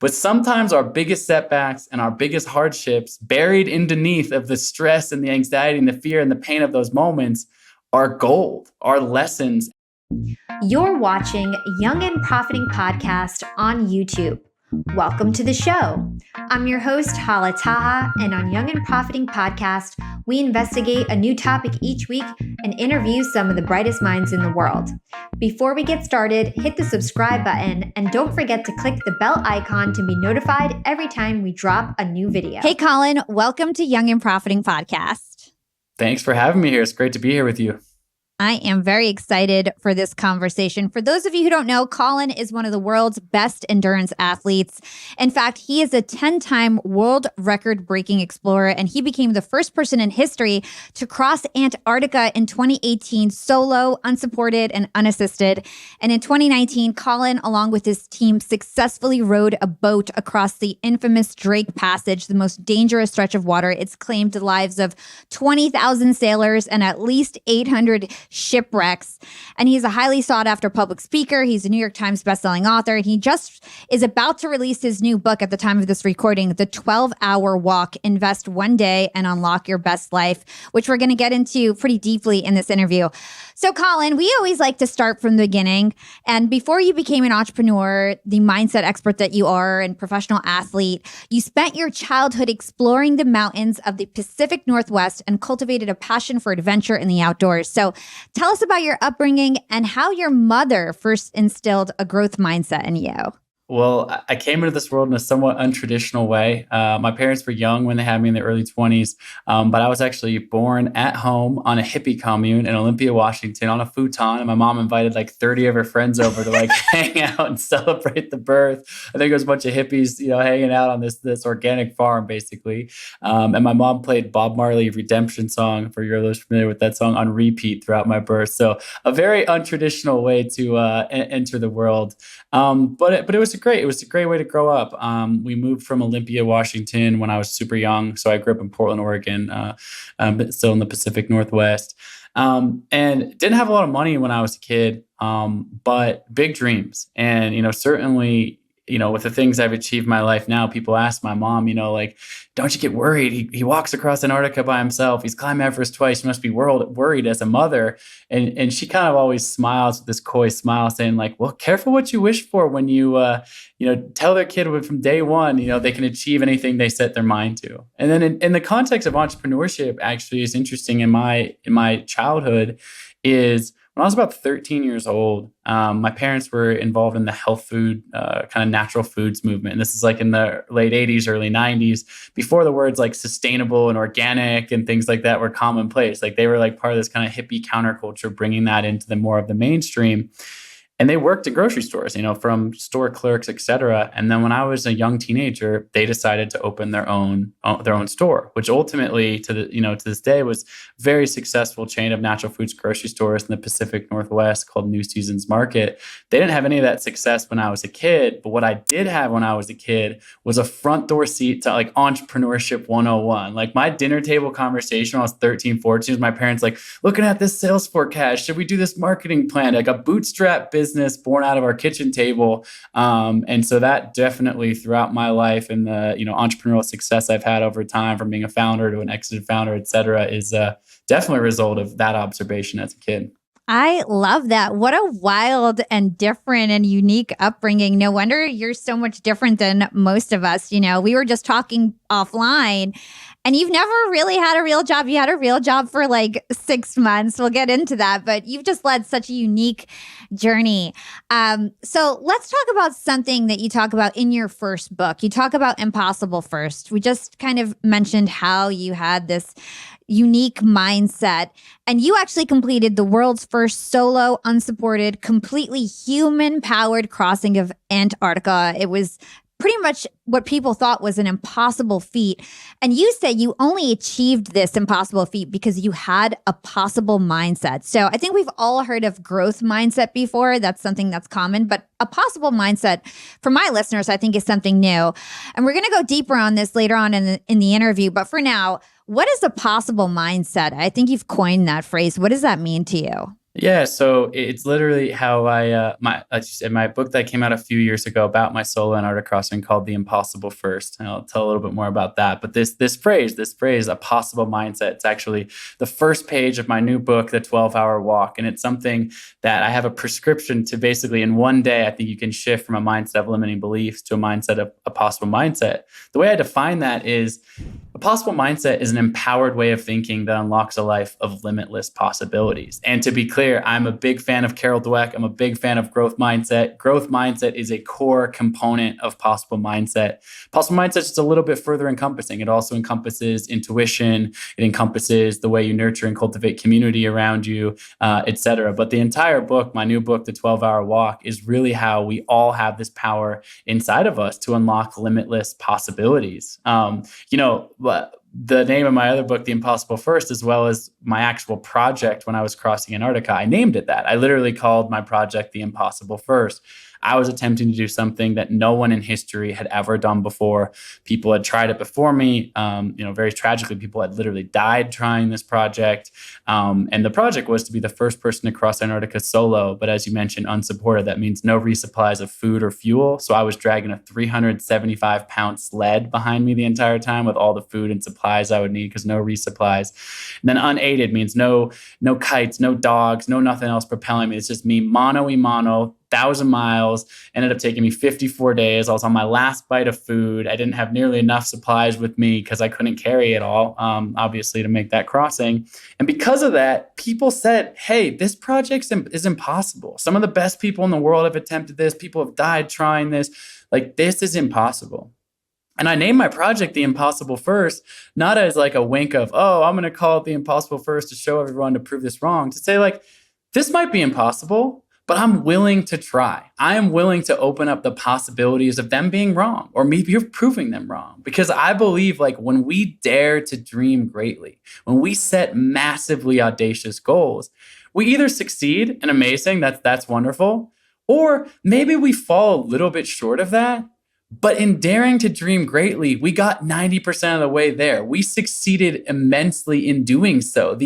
But sometimes our biggest setbacks and our biggest hardships, buried underneath of the stress and the anxiety and the fear and the pain of those moments, are gold, are lessons. You're watching Young and Profiting Podcast on YouTube. Welcome to the show. I'm your host, Hala Taha, and on Young and Profiting Podcast, we investigate a new topic each week and interview some of the brightest minds in the world. Before we get started, hit the subscribe button and don't forget to click the bell icon to be notified every time we drop a new video. Hey, Colin, welcome to Young and Profiting Podcast. Thanks for having me here. It's great to be here with you. I am very excited for this conversation. For those of you who don't know, Colin is one of the world's best endurance athletes. In fact, he is a 10-time world record-breaking explorer, and he became the first person in history to cross Antarctica in 2018 solo, unsupported, and unassisted. And in 2019, Colin, along with his team, successfully rowed a boat across the infamous Drake Passage, the most dangerous stretch of water. It's claimed the lives of 20,000 sailors and at least 800 shipwrecks. And he's a highly sought after public speaker. He's a New York Times bestselling author. And he just is about to release his new book at the time of this recording, The 12-Hour Walk, Invest One Day and Unlock Your Best Life, which we're going to get into pretty deeply in this interview. So Colin, we always like to start from the beginning. And before you became an entrepreneur, the mindset expert that you are and professional athlete, you spent your childhood exploring the mountains of the Pacific Northwest and cultivated a passion for adventure in the outdoors. So tell us about your upbringing and how your mother first instilled a growth mindset in you. Well, I came into this world in a somewhat untraditional way. My parents were young when they had me in the early 20s, but I was actually born at home on a hippie commune in Olympia, Washington, on a futon. And my mom invited like 30 of her friends over to like hang out and celebrate the birth. I think it was a bunch of hippies, hanging out on this organic farm, basically. And my mom played Bob Marley Redemption Song, for your listeners familiar with that song, on repeat throughout my birth. So a very untraditional way to enter the world. But it was it was a great way to grow up. We moved from Olympia, Washington when I was super young. So I grew up in Portland, Oregon, but still in the Pacific Northwest. And didn't have a lot of money when I was a kid, but big dreams. And, certainly, with the things I've achieved in my life now, people ask my mom, don't you get worried? He walks across Antarctica by himself. He's climbed Everest twice. You must be worried as a mother. And she kind of always smiles with this coy smile saying like, well, careful what you wish for when you, tell their kid from day one, they can achieve anything they set their mind to. And then in the context of entrepreneurship, actually is interesting in my childhood is when I was about 13 years old, my parents were involved in the health food, kind of natural foods movement. And this is like in the late 80s, early 90s, before the words like sustainable and organic and things like that were commonplace. Like they were like part of this kind of hippie counterculture, bringing that into the more of the mainstream. And they worked at grocery stores, from store clerks, et cetera. And then when I was a young teenager, they decided to open their own store, which ultimately, to this day, was a very successful chain of natural foods grocery stores in the Pacific Northwest called New Seasons Market. They didn't have any of that success when I was a kid, but what I did have when I was a kid was a front door seat to like entrepreneurship 101. Like my dinner table conversation when I was 13, 14, was my parents like, looking at this sales forecast, should we do this marketing plan? Like a bootstrap business born out of our kitchen table. And so that definitely throughout my life and the, entrepreneurial success I've had over time from being a founder to an exited founder, et cetera, is definitely a result of that observation as a kid. I love that. What a wild and different and unique upbringing. No wonder you're so much different than most of us. We were just talking offline and you've never really had a real job. You had a real job for like 6 months. We'll get into that, but you've just led such a unique journey. So let's talk about something that you talk about in your first book. You talk about impossible first. We just kind of mentioned how you had this unique mindset. And you actually completed the world's first solo, unsupported, completely human-powered crossing of Antarctica. It was pretty much what people thought was an impossible feat. And you say you only achieved this impossible feat because you had a possible mindset. So I think we've all heard of growth mindset before. That's something that's common. But a possible mindset, for my listeners, I think is something new. And we're going to go deeper on this later on in the interview. But for now, what is a possible mindset? I think you've coined that phrase. What does that mean to you? Yeah, so it's literally how like you said, my book that came out a few years ago about my solo Antarctic crossing called "The Impossible First." And I'll tell a little bit more about that. But this phrase, a possible mindset, it's actually the first page of my new book, The 12-Hour Walk, and it's something that I have a prescription to basically in one day. I think you can shift from a mindset of limiting beliefs to a mindset of a possible mindset. The way I define that is a possible mindset is an empowered way of thinking that unlocks a life of limitless possibilities. And to be clear, I'm a big fan of Carol Dweck. I'm a big fan of growth mindset. Growth mindset is a core component of possible mindset. Possible mindset is just a little bit further encompassing. It also encompasses intuition. It encompasses the way you nurture and cultivate community around you, etc. But the entire book, my new book, The 12-Hour Walk, is really how we all have this power inside of us to unlock limitless possibilities. But the name of my other book, The Impossible First, as well as my actual project when I was crossing Antarctica, I named it that. I literally called my project The Impossible First. I was attempting to do something that no one in history had ever done before. People had tried it before me. Very tragically, people had literally died trying this project. And the project was to be the first person to cross Antarctica solo. But as you mentioned, unsupported. That means no resupplies of food or fuel. So I was dragging a 375-pound sled behind me the entire time with all the food and supplies I would need because no resupplies. And then unaided means no kites, no dogs, no nothing else propelling me. It's just me mano a mano, 1,000 miles. Ended up taking me 54 days. I was on my last bite of food. I didn't have nearly enough supplies with me because I couldn't carry it all, obviously, to make that crossing. And because of that, people said, hey, this project is impossible. Some of the best people in the world have attempted this. People have died trying this. Like, this is impossible. And I named my project The Impossible First, not as like a wink of, oh, I'm going to call it The Impossible First to show everyone to prove this wrong. To say like, this might be impossible, but I'm willing to try. I am willing to open up the possibilities of them being wrong or maybe you're proving them wrong. Because I believe like when we dare to dream greatly, when we set massively audacious goals, we either succeed and amazing, that's wonderful, or maybe we fall a little bit short of that. But in daring to dream greatly, we got 90% of the way there. We succeeded immensely in doing so.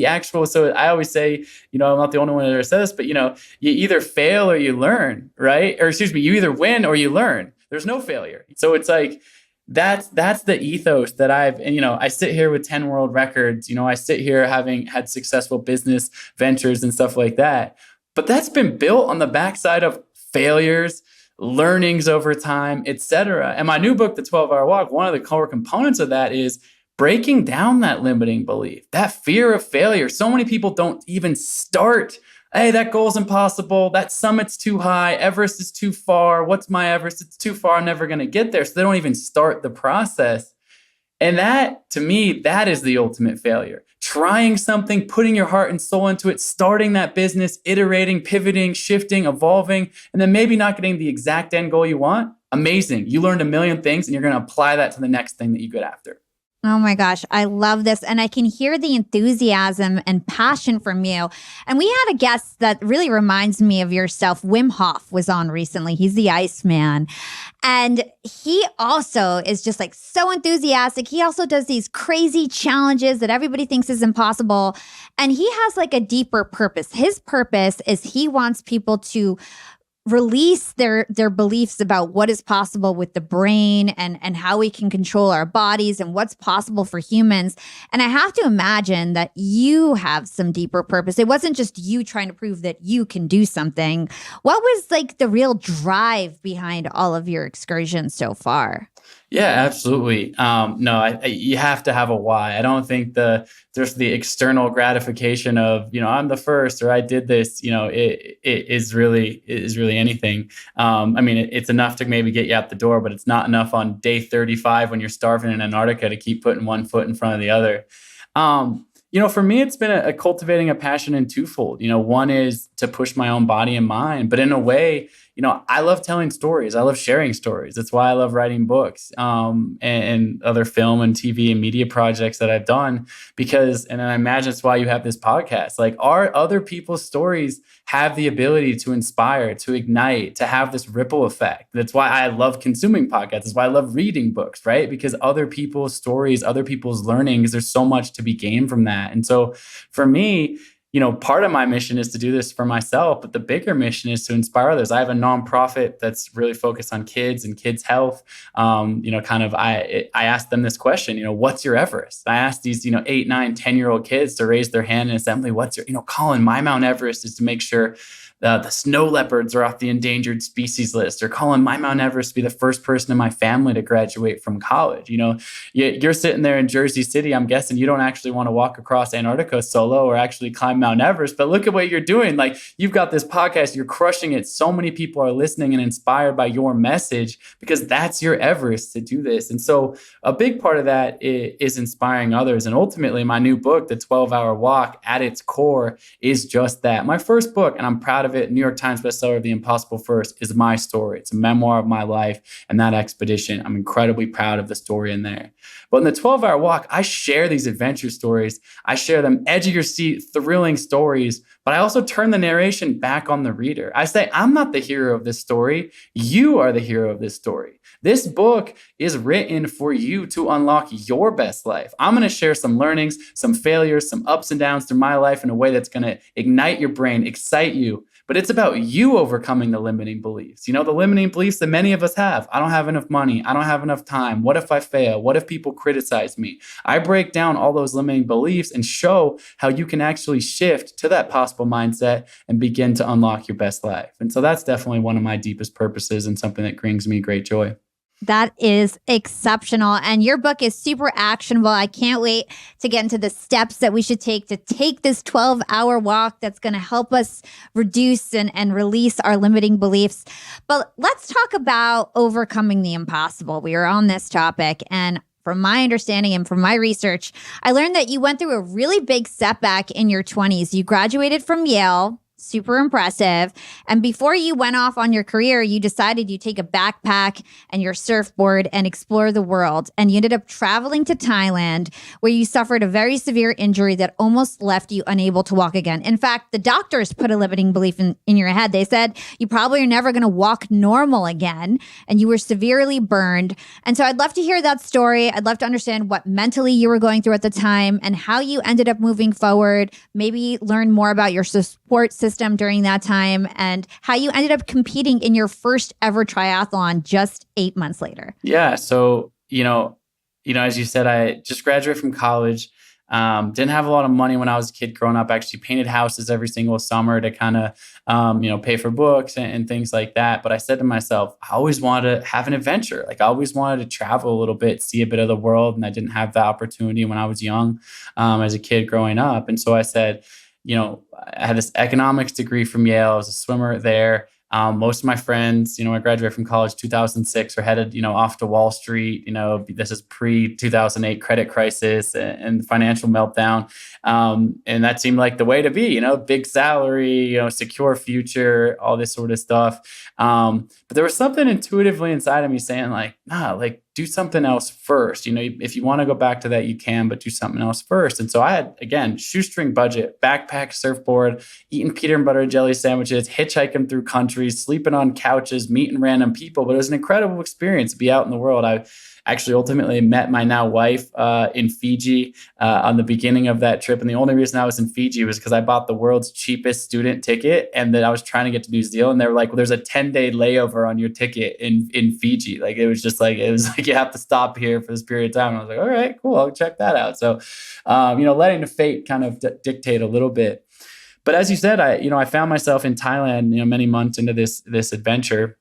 So I always say, I'm not the only one that ever says this, but you either fail or you learn, right? Or excuse me, you either win or you learn. There's no failure. So it's like, that's the ethos that I sit here with 10 world records. I sit here having had successful business ventures and stuff like that. But that's been built on the backside of failures, learnings over time, etc. And my new book, The 12-Hour Walk, one of the core components of that is breaking down that limiting belief, that fear of failure. So many people don't even start. Hey, that goal's impossible. That summit's too high. Everest is too far. What's my Everest? It's too far. I'm never going to get there. So they don't even start the process. And that, to me, that is the ultimate failure. Trying something, putting your heart and soul into it, starting that business, iterating, pivoting, shifting, evolving, and then maybe not getting the exact end goal you want. Amazing. You learned a million things and you're going to apply that to the next thing that you get after. Oh my gosh, I love this. And I can hear the enthusiasm and passion from you. And we had a guest that really reminds me of yourself. Wim Hof was on recently. He's the Iceman. And he also is just like so enthusiastic. He also does these crazy challenges that everybody thinks is impossible. And he has like a deeper purpose. His purpose is he wants people to release their beliefs about what is possible with the brain and how we can control our bodies and what's possible for humans. And I have to imagine that you have some deeper purpose. It wasn't just you trying to prove that you can do something. What was like the real drive behind all of your excursions so far? Yeah, absolutely. You have to have a why. I don't think there's the external gratification of, I'm the first or I did this, it is really anything. It's enough to maybe get you out the door, but it's not enough on day 35 when you're starving in Antarctica to keep putting one foot in front of the other. For me, it's been a cultivating a passion in twofold. One is to push my own body and mind, but in a way, I love telling stories. I love sharing stories. That's why I love writing books and other film and TV and media projects that I've done and I imagine it's why you have this podcast. Like, our other people's stories have the ability to inspire, to ignite, to have this ripple effect. That's why I love consuming podcasts. That's why I love reading books, right? Because other people's stories, other people's learnings, there's so much to be gained from that. And so for me, part of my mission is to do this for myself, but the bigger mission is to inspire others. I have a nonprofit that's really focused on kids and kids' health. I asked them this question, what's your Everest? I asked these, 8, 9, 10-year-old kids to raise their hand in assembly. What's your, Colin, my Mount Everest is to make sure the snow leopards are off the endangered species list. Or Colin, my Mount Everest to be the first person in my family to graduate from college. You're sitting there in Jersey City. I'm guessing you don't actually want to walk across Antarctica solo or actually climb Mount Everest, but look at what you're doing. Like, you've got this podcast, you're crushing it. So many people are listening and inspired by your message because that's your Everest to do this. And so a big part of that is inspiring others. And ultimately, my new book, The 12-Hour Walk, at its core is just that. My first book, and I'm proud of it, New York Times bestseller, The Impossible First, is my story. It's a memoir of my life and that expedition. I'm incredibly proud of the story in there. But in the 12-Hour Walk, I share these adventure stories. I share them edge of your seat, thrilling stories, but I also turn the narration back on the reader. I say, I'm not the hero of this story. You are the hero of this story. This book is written for you to unlock your best life. I'm going to share some learnings, some failures, some ups and downs through my life in a way that's going to ignite your brain, excite you. But it's about you overcoming the limiting beliefs. The limiting beliefs that many of us have. I don't have enough money. I don't have enough time. What if I fail? What if people criticize me? I break down all those limiting beliefs and show how you can actually shift to that possible mindset and begin to unlock your best life. And so that's definitely one of my deepest purposes and something that brings me great joy. That is exceptional. And your book is super actionable. I can't wait to get into the steps that we should take to take this 12-hour walk that's going to help us reduce and release our limiting beliefs. But let's talk about overcoming the impossible. We are on this topic. And from my understanding and from my research, I learned that you went through a really big setback in your 20s. You graduated from Yale. Super impressive. And before you went off on your career, you decided you'd take a backpack and your surfboard and explore the world. And you ended up traveling to Thailand, where you suffered a very severe injury that almost left you unable to walk again. In fact, the doctors put a limiting belief in your head. They said you probably are never going to walk normal again, and you were severely burned. And so I'd love to hear that story. I'd love to understand what mentally you were going through at the time and how you ended up moving forward, maybe learn more about your support system during that time and how you ended up competing in your first ever triathlon just 8 months later. Yeah. So, as you said, I just graduated from college. Didn't have a lot of money when I was a kid growing up. Actually painted houses every single summer to kind of, pay for books and things like that. But I said to myself, I always wanted to have an adventure. Like, I always wanted to travel a little bit, see a bit of the world. And I didn't have that opportunity when I was young, as a kid growing up. And so I said, I had this economics degree from Yale. I was a swimmer there. Most of my friends, I graduated from college 2006, are headed, off to Wall Street. This is pre-2008 credit crisis and financial meltdown. And that seemed like the way to be, big salary, secure future, all this sort of stuff. But there was something intuitively inside of me saying like, nah, like, do something else first. If you want to go back to that, you can, but do something else first. And so I had, again, shoestring budget, backpack, surfboard, eating peanut and butter and jelly sandwiches, hitchhiking through countries, sleeping on couches, meeting random people. But it was an incredible experience to be out in the world. I actually ultimately met my now wife in Fiji on the beginning of that trip. And the only reason I was in Fiji was because I bought the world's cheapest student ticket and that I was trying to get to New Zealand. They were like, well, there's a 10-day layover on your ticket in Fiji. Like, it was like, you have to stop here for this period of time. And I was like, all right, cool, I'll check that out. So, letting the fate kind of dictate a little bit. But as you said, I found myself in Thailand, many months into this adventure.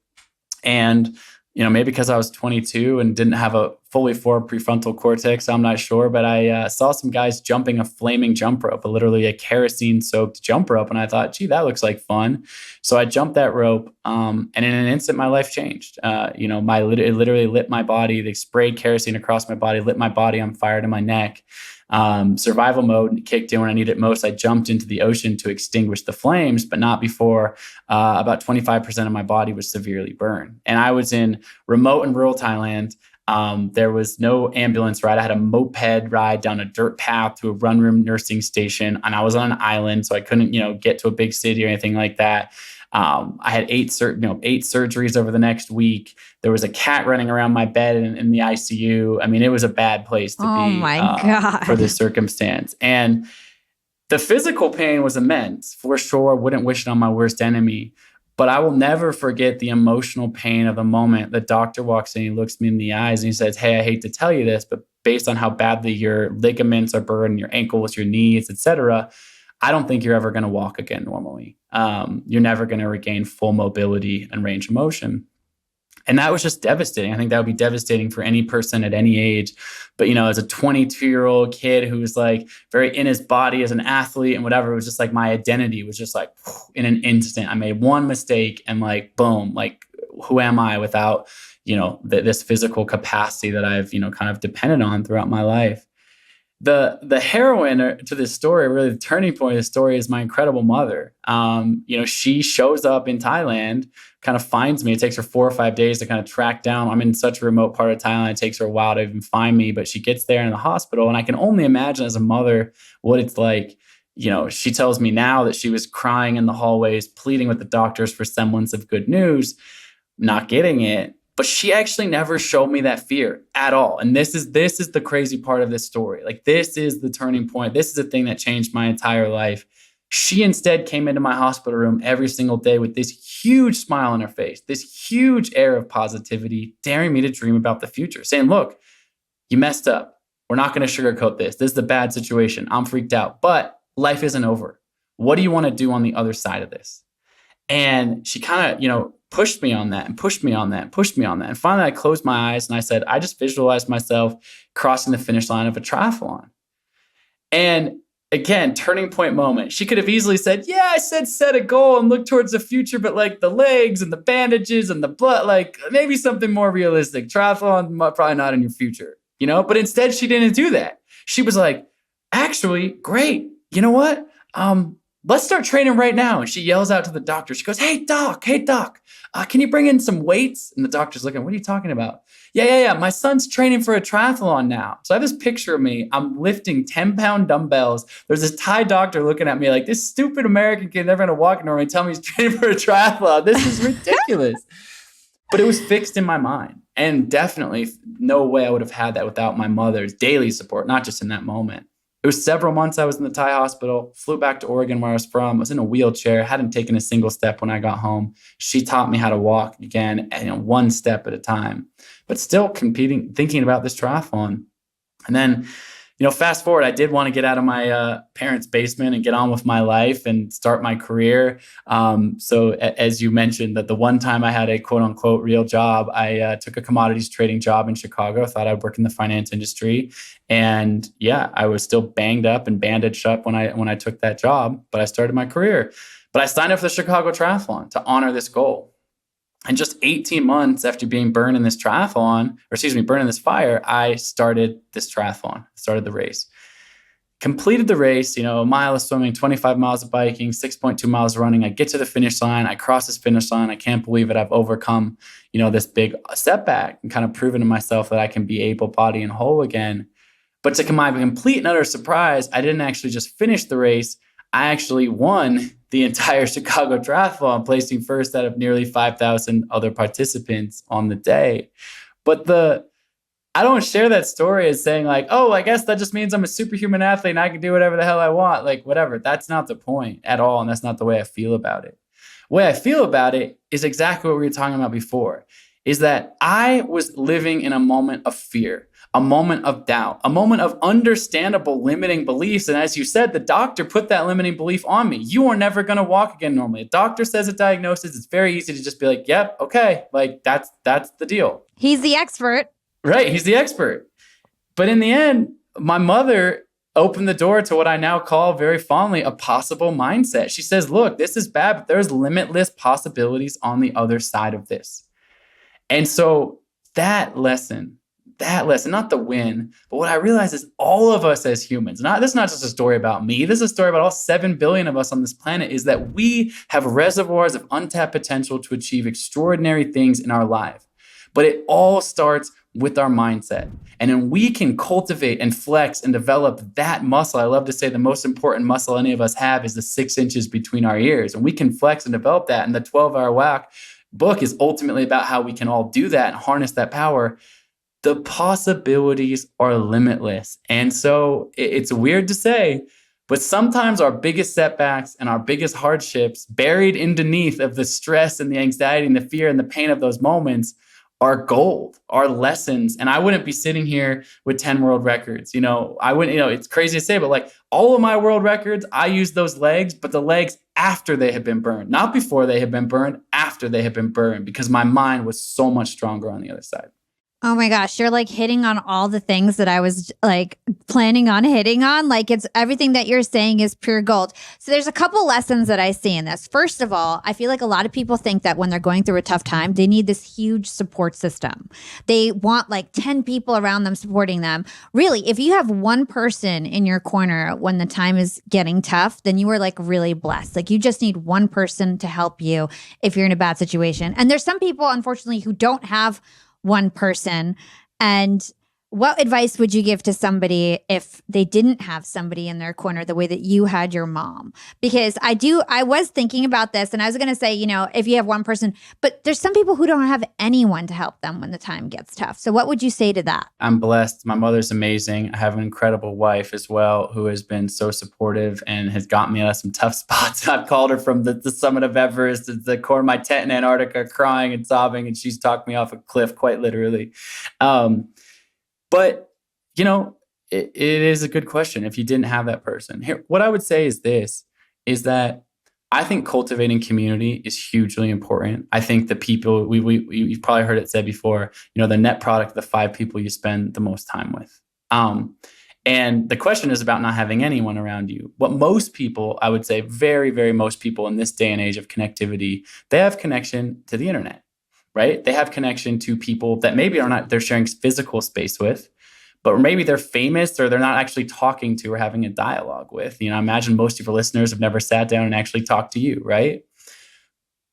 And maybe because I was 22 and didn't have a fully formed prefrontal cortex, I'm not sure, but I saw some guys jumping a flaming jump rope, literally a kerosene-soaked jump rope, and I thought, gee, that looks like fun. So I jumped that rope, and in an instant, my life changed. It literally lit my body. They sprayed kerosene across my body, lit my body on fire to my neck. Survival mode kicked in when I needed it most. I jumped into the ocean to extinguish the flames, but not before about 25% of my body was severely burned. And I was in remote and rural Thailand. There was no ambulance ride. I had a moped ride down a dirt path to a run room nursing station, and I was on an island, so I couldn't, get to a big city or anything like that. I had eight surgeries over the next week. There was a cat running around my bed in the ICU. I mean, it was a bad place to be my God. for this circumstance. And The physical pain was immense, for sure. Wouldn't wish it on my worst enemy. But I will never forget the emotional pain of the moment. The doctor walks in, he looks me in the eyes and he says, "Hey, I hate to tell you this, but based on how badly your ligaments are burned, your ankles, your knees, etc., I don't think you're ever going to walk again normally. You're never going to regain full mobility and range of motion." And that was just devastating. I think that would be devastating for any person at any age. But, as a 22-year-old kid who was like very in his body as an athlete and whatever, it was just like my identity was just like in an instant. I made one mistake and like, boom, like who am I without, this physical capacity that I've, kind of depended on throughout my life. The heroine to this story, really the turning point of the story, is my incredible mother. She shows up in Thailand, kind of finds me. It takes her 4 or 5 days to kind of track down. I'm in such a remote part of Thailand. It takes her a while to even find me, but she gets there in the hospital. And I can only imagine as a mother what it's like. She tells me now that she was crying in the hallways, pleading with the doctors for semblance of good news, not getting it. But she actually never showed me that fear at all. And this is the crazy part of this story. Like, this is the turning point. This is the thing that changed my entire life. She instead came into my hospital room every single day with this huge smile on her face, this huge air of positivity, daring me to dream about the future, saying, "Look, you messed up. We're not going to sugarcoat this. This is a bad situation. I'm freaked out, but life isn't over. What do you want to do on the other side of this?" And she kind of, pushed me on that and pushed me on that and pushed me on that. And finally, I closed my eyes and I said, I just visualized myself crossing the finish line of a triathlon. And again, turning point moment. She could have easily said, "Yeah, I said set a goal and look towards the future, but like the legs and the bandages and the blood, like maybe something more realistic. Triathlon, probably not in your future, But instead, she didn't do that. She was like, "Actually, great. You know what? Let's start training right now." And she yells out to the doctor. She goes, hey, doc, can you bring in some weights?" And the doctor's looking, "What are you talking about?" Yeah. My son's training for a triathlon now. So I have this picture of me. I'm lifting 10-pound dumbbells. There's this Thai doctor looking at me like, this stupid American kid never going to walk normally and tell me he's training for a triathlon. This is ridiculous. But it was fixed in my mind. And definitely no way I would have had that without my mother's daily support, not just in that moment. It was several months I was in the Thai hospital, flew back to Oregon where I was from. I was in a wheelchair, hadn't taken a single step when I got home. She taught me how to walk again, one step at a time, but still competing, thinking about this triathlon. And then, fast forward, I did want to get out of my parents' basement and get on with my life and start my career. So as you mentioned, that the one time I had a quote unquote real job, I took a commodities trading job in Chicago. I thought I'd work in the finance industry. And yeah, I was still banged up and bandaged up when I took that job, but I started my career. But I signed up for the Chicago Triathlon to honor this goal. And just 18 months after being burned in this burned in this fire, I started this triathlon, started the race. Completed the race, a mile of swimming, 25 miles of biking, 6.2 miles of running. I get to the finish line. I cross this finish line. I can't believe it. I've overcome, this big setback and kind of proven to myself that I can be able-bodied and whole again. But to my complete and utter surprise, I didn't actually just finish the race. I actually won the entire Chicago Triathlon, placing first out of nearly 5,000 other participants on the day. But I don't share that story as saying like, oh, I guess that just means I'm a superhuman athlete and I can do whatever the hell I want. Like, whatever. That's not the point at all. And that's not the way I feel about it. The way I feel about it is exactly what we were talking about before, is that I was living in a moment of fear, a moment of doubt, a moment of understandable limiting beliefs. And as you said, the doctor put that limiting belief on me. You are never going to walk again normally. A doctor says a diagnosis. It's very easy to just be like, yep, okay, like that's the deal. He's the expert. Right, he's the expert. But in the end, my mother opened the door to what I now call very fondly a possible mindset. She says, look, this is bad, but there's limitless possibilities on the other side of this. And so that lesson, not the win, but what I realize is all of us as humans, this is not just a story about me, this is a story about all 7 billion of us on this planet, is that we have reservoirs of untapped potential to achieve extraordinary things in our life. But it all starts with our mindset. And then we can cultivate and flex and develop that muscle. I love to say the most important muscle any of us have is the 6 inches between our ears. And we can flex and develop that. And the 12-Hour Whack book is ultimately about how we can all do that and harness that power. The possibilities are limitless. And so it's weird to say, But sometimes our biggest setbacks and our biggest hardships, buried underneath of the stress and the anxiety and the fear and the pain of those moments, are gold, are lessons. And I wouldn't be sitting here with 10 world records. I wouldn't, it's crazy to say, but like all of my world records, I use those legs, but the legs after they had been burned, not before they had been burned, after they had been burned, because my mind was so much stronger on the other side. Oh my gosh, you're like hitting on all the things that I was like planning on hitting on. Like it's everything that you're saying is pure gold. So there's a couple lessons that I see in this. First of all, I feel like a lot of people think that when they're going through a tough time, they need this huge support system. They want like 10 people around them supporting them. Really, if you have one person in your corner when the time is getting tough, then you are like really blessed. Like you just need one person to help you if you're in a bad situation. And there's some people, unfortunately, who don't have one person. And what advice would you give to somebody if they didn't have somebody in their corner the way that you had your mom? Because I was thinking about this and I was going to say, if you have one person, but there's some people who don't have anyone to help them when the time gets tough. So what would you say to that? I'm blessed. My mother's amazing. I have an incredible wife as well who has been so supportive and has gotten me out of some tough spots. I've called her from the summit of Everest to the core of my tent in Antarctica crying and sobbing, and she's talked me off a cliff quite literally. But, it is a good question if you didn't have that person. Here, what I would say is that I think cultivating community is hugely important. I think the people, you've probably heard it said before, the net product of the 5 people you spend the most time with. And the question is about not having anyone around you. What most people, I would say very, very most people in this day and age of connectivity, they have connection to the internet. Right? They have connection to people that maybe they're sharing physical space with, but maybe they're famous or they're not actually talking to or having a dialogue with. I imagine most of your listeners have never sat down and actually talked to you, right?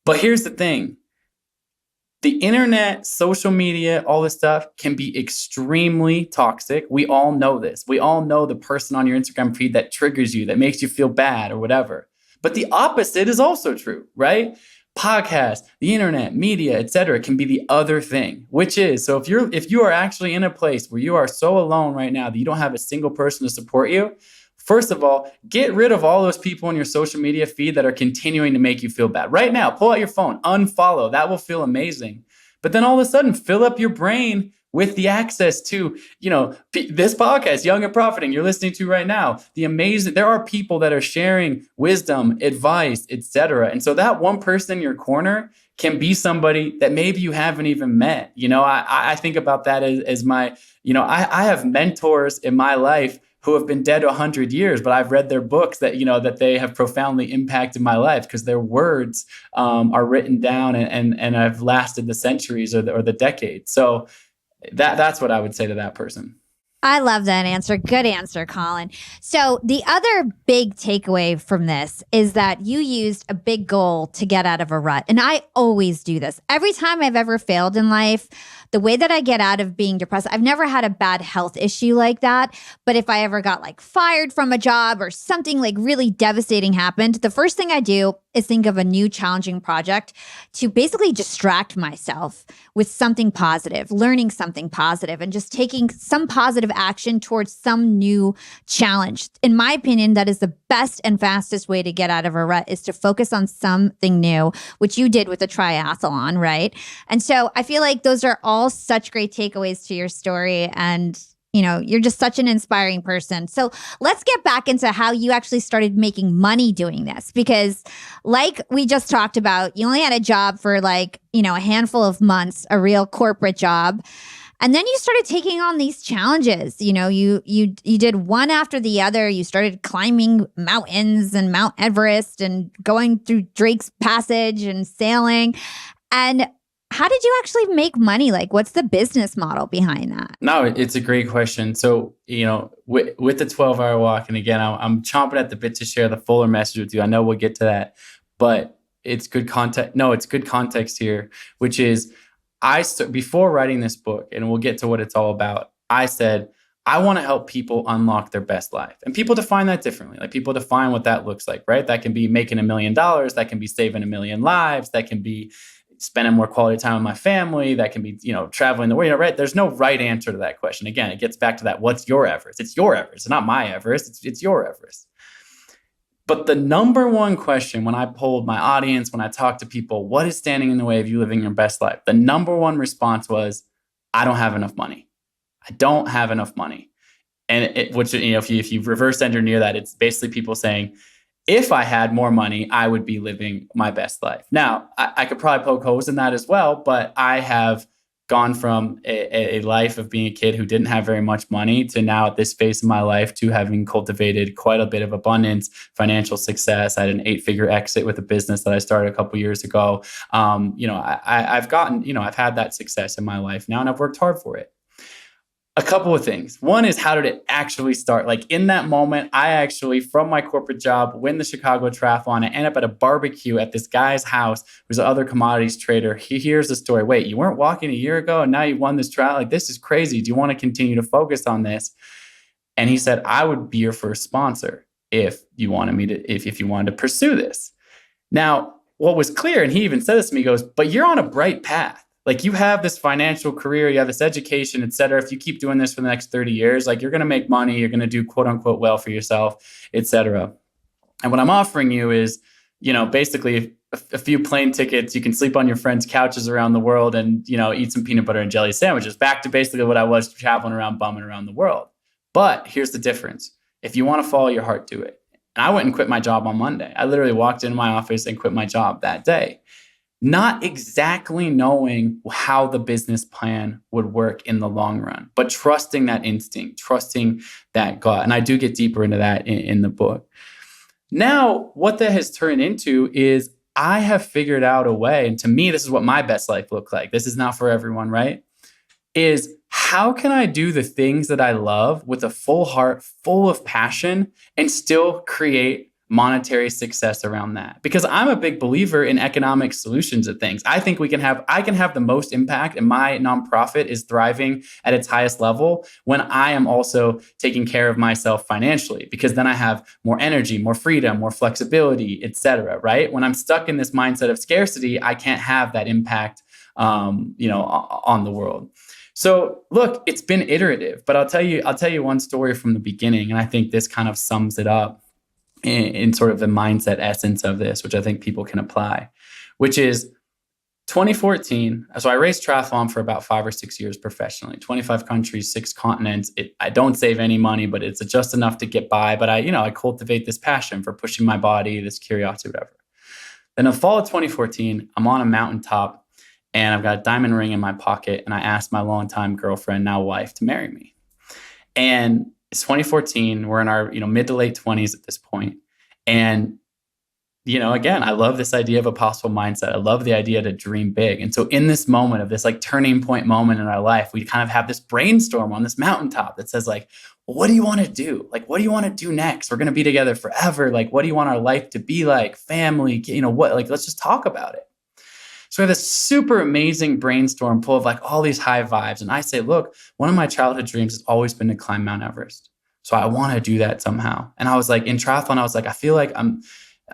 But here's the thing. The internet, social media, all this stuff can be extremely toxic. We all know this. We all know the person on your Instagram feed that triggers you, that makes you feel bad or whatever. But the opposite is also true, right? Podcasts, the internet, media, etc., can be the other thing, which is, so if you are actually in a place where you are so alone right now that you don't have a single person to support you, first of all, get rid of all those people on your social media feed that are continuing to make you feel bad. Right now, pull out your phone, unfollow. That will feel amazing. But then all of a sudden, fill up your brain with the access to, this podcast, Young and Profiting, you're listening to right now. There are people that are sharing wisdom, advice, etc. And so that one person in your corner can be somebody that maybe you haven't even met. I think about that as my, I have mentors in my life who have been dead 100 years, but I've read their books that, that they have profoundly impacted my life because their words are written down and have lasted the centuries or the decades. So that's what I would say to that person. I love that answer. Good answer, Colin. So the other big takeaway from this is that you used a big goal to get out of a rut. And I always do this. Every time I've ever failed in life, the way that I get out of being depressed, I've never had a bad health issue like that. But if I ever got like fired from a job or something like really devastating happened, the first thing I do is think of a new challenging project to basically distract myself with something positive, learning something positive, and just taking some positive action towards some new challenge. In my opinion, that is the best and fastest way to get out of a rut, is to focus on something new, which you did with the triathlon, right? And so I feel like those are all such great takeaways to your story. And you're just such an inspiring person. So let's get back into how you actually started making money doing this. Because like we just talked about, you only had a job for a handful of months, a real corporate job. And then you started taking on these challenges. You did one after the other. You started climbing mountains and Mount Everest and going through Drake's Passage and sailing. And how did you actually make money? Like, what's the business model behind that? No, it's a great question. So, with the 12-hour walk, and again, I'm chomping at the bit to share the fuller message with you. I know we'll get to that, but it's good context. No, it's good context here, which is before writing this book, and we'll get to what it's all about, I said, I want to help people unlock their best life. And people define that differently. Like people define what that looks like, right? That can be making $1 million. That can be saving 1 million lives. That can be spending more quality time with my family. That can be, traveling the world, right? There's no right answer to that question. Again, it gets back to that. What's your Everest? It's your Everest. It's not my Everest. It's your Everest. But the number one question when I polled my audience, when I talked to people, what is standing in the way of you living your best life? The number one response was, I don't have enough money. I don't have enough money. And which, if you reverse engineer that, it's basically people saying, if I had more money, I would be living my best life. Now, I could probably poke holes in that as well, but I have gone from a life of being a kid who didn't have very much money to now at this phase of my life to having cultivated quite a bit of abundance, financial success. I had an 8-figure exit with a business that I started a couple of years ago. I've had that success in my life now, and I've worked hard for it. A couple of things. One is, how did it actually start? Like in that moment, I actually, from my corporate job, win the Chicago Triathlon. I end up at a barbecue at this guy's house who's another commodities trader. He hears the story. Wait, you weren't walking a year ago and now you won this trial? Like, this is crazy. Do you want to continue to focus on this? And he said, I would be your first sponsor if you wanted me to, if you wanted to pursue this. Now, what was clear, and he even said this to me, he goes, but you're on a bright path. Like, you have this financial career, you have this education, et cetera. If you keep doing this for the next 30 years, like, you're going to make money, you're going to do quote unquote well for yourself, et cetera. And what I'm offering you is, basically a few plane tickets. You can sleep on your friends' couches around the world and, eat some peanut butter and jelly sandwiches, back to basically what I was traveling around, bumming around the world. But here's the difference. If you want to follow your heart, do it. And I went and quit my job on Monday. I literally walked into my office and quit my job that day, not exactly knowing how the business plan would work in the long run, but trusting that instinct, trusting that gut. And I do get deeper into that in the book. Now, what that has turned into is I have figured out a way, and to me, this is what my best life looked like. This is not for everyone, right? Is how can I do the things that I love with a full heart, full of passion, and still create monetary success around that? Because I'm a big believer in economic solutions of things. I think I can have the most impact, and my nonprofit is thriving at its highest level when I am also taking care of myself financially, because then I have more energy, more freedom, more flexibility, et cetera, right? When I'm stuck in this mindset of scarcity, I can't have that impact, on the world. So look, it's been iterative, but I'll tell you one story from the beginning. And I think this kind of sums it up in sort of the mindset essence of this, which I think people can apply, which is 2014. So I raced triathlon for about 5 or 6 years professionally, 25 countries, 6 continents. I don't save any money, but it's just enough to get by. But I cultivate this passion for pushing my body, this curiosity, whatever. Then in the fall of 2014, I'm on a mountaintop and I've got a diamond ring in my pocket. And I asked my longtime girlfriend, now wife, to marry me. And it's 2014. We're in our, mid to late 20s at this point. And, again, I love this idea of a possible mindset. I love the idea to dream big. And so in this moment of this like turning point moment in our life, we kind of have this brainstorm on this mountaintop that says like, well, what do you want to do? Like, what do you want to do next? We're going to be together forever. Like, what do you want our life to be like? Family, let's just talk about it. So we have this super amazing brainstorm full of like all these high vibes. And I say, look, one of my childhood dreams has always been to climb Mount Everest. So I want to do that somehow. And I was like, in triathlon, I was like, I feel like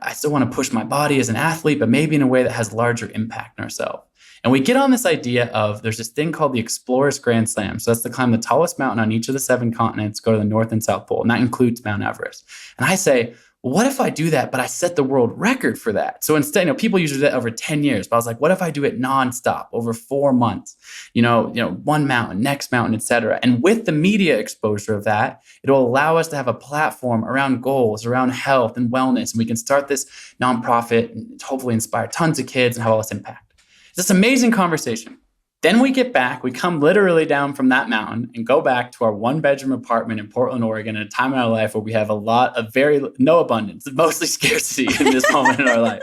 I still want to push my body as an athlete, but maybe in a way that has larger impact on ourselves. And we get on this idea of there's this thing called the Explorers Grand Slam. So that's to climb the tallest mountain on each of the 7 continents, go to the North and South Pole. And that includes Mount Everest. And I say, what if I do that, but I set the world record for that? So instead, people usually do that over 10 years, but I was like, what if I do it nonstop over 4 months? One mountain, next mountain, et cetera. And with the media exposure of that, it'll allow us to have a platform around goals, around health and wellness. And we can start this nonprofit and hopefully inspire tons of kids and have all this impact. It's this amazing conversation. Then we get back, we come literally down from that mountain and go back to our 1-bedroom apartment in Portland, Oregon, at a time in our life where we have no abundance, mostly scarcity in this moment in our life.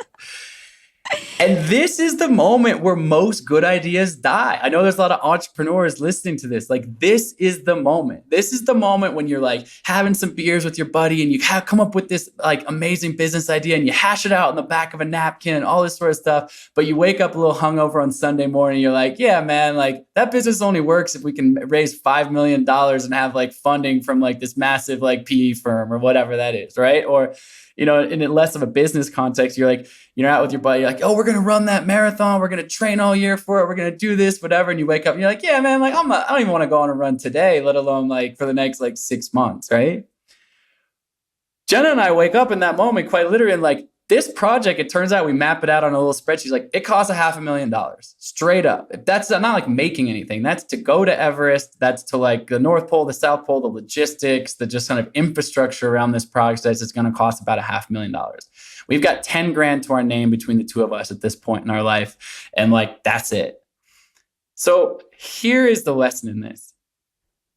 And this is the moment where most good ideas die. I know there's a lot of entrepreneurs listening to this. Like, this is the moment. This is the moment when you're like having some beers with your buddy and you come up with this like amazing business idea and you hash it out in the back of a napkin and all this sort of stuff. But you wake up a little hungover on Sunday morning. And you're like, yeah, man, like that business only works if we can raise $5 million and have like funding from like this massive like PE firm or whatever that is, right? Or in a less of a business context, you're out with your buddy, you're like, oh, we're going to run that marathon. We're going to train all year for it. We're going to do this, whatever. And you wake up and you're like, yeah, man, like I don't even want to go on a run today, let alone like for the next like 6 months, right? Jenna and I wake up in that moment quite literally and like, this project, it turns out we map it out on a little spreadsheet. Like it costs $500,000 straight up. That's not like making anything. That's to go to Everest. That's to like the North Pole, the South Pole, the logistics, the just kind of infrastructure around this project. It's going to cost about $500,000. We've got 10 grand to our name between the two of us at this point in our life. And like, that's it. So here is the lesson in this.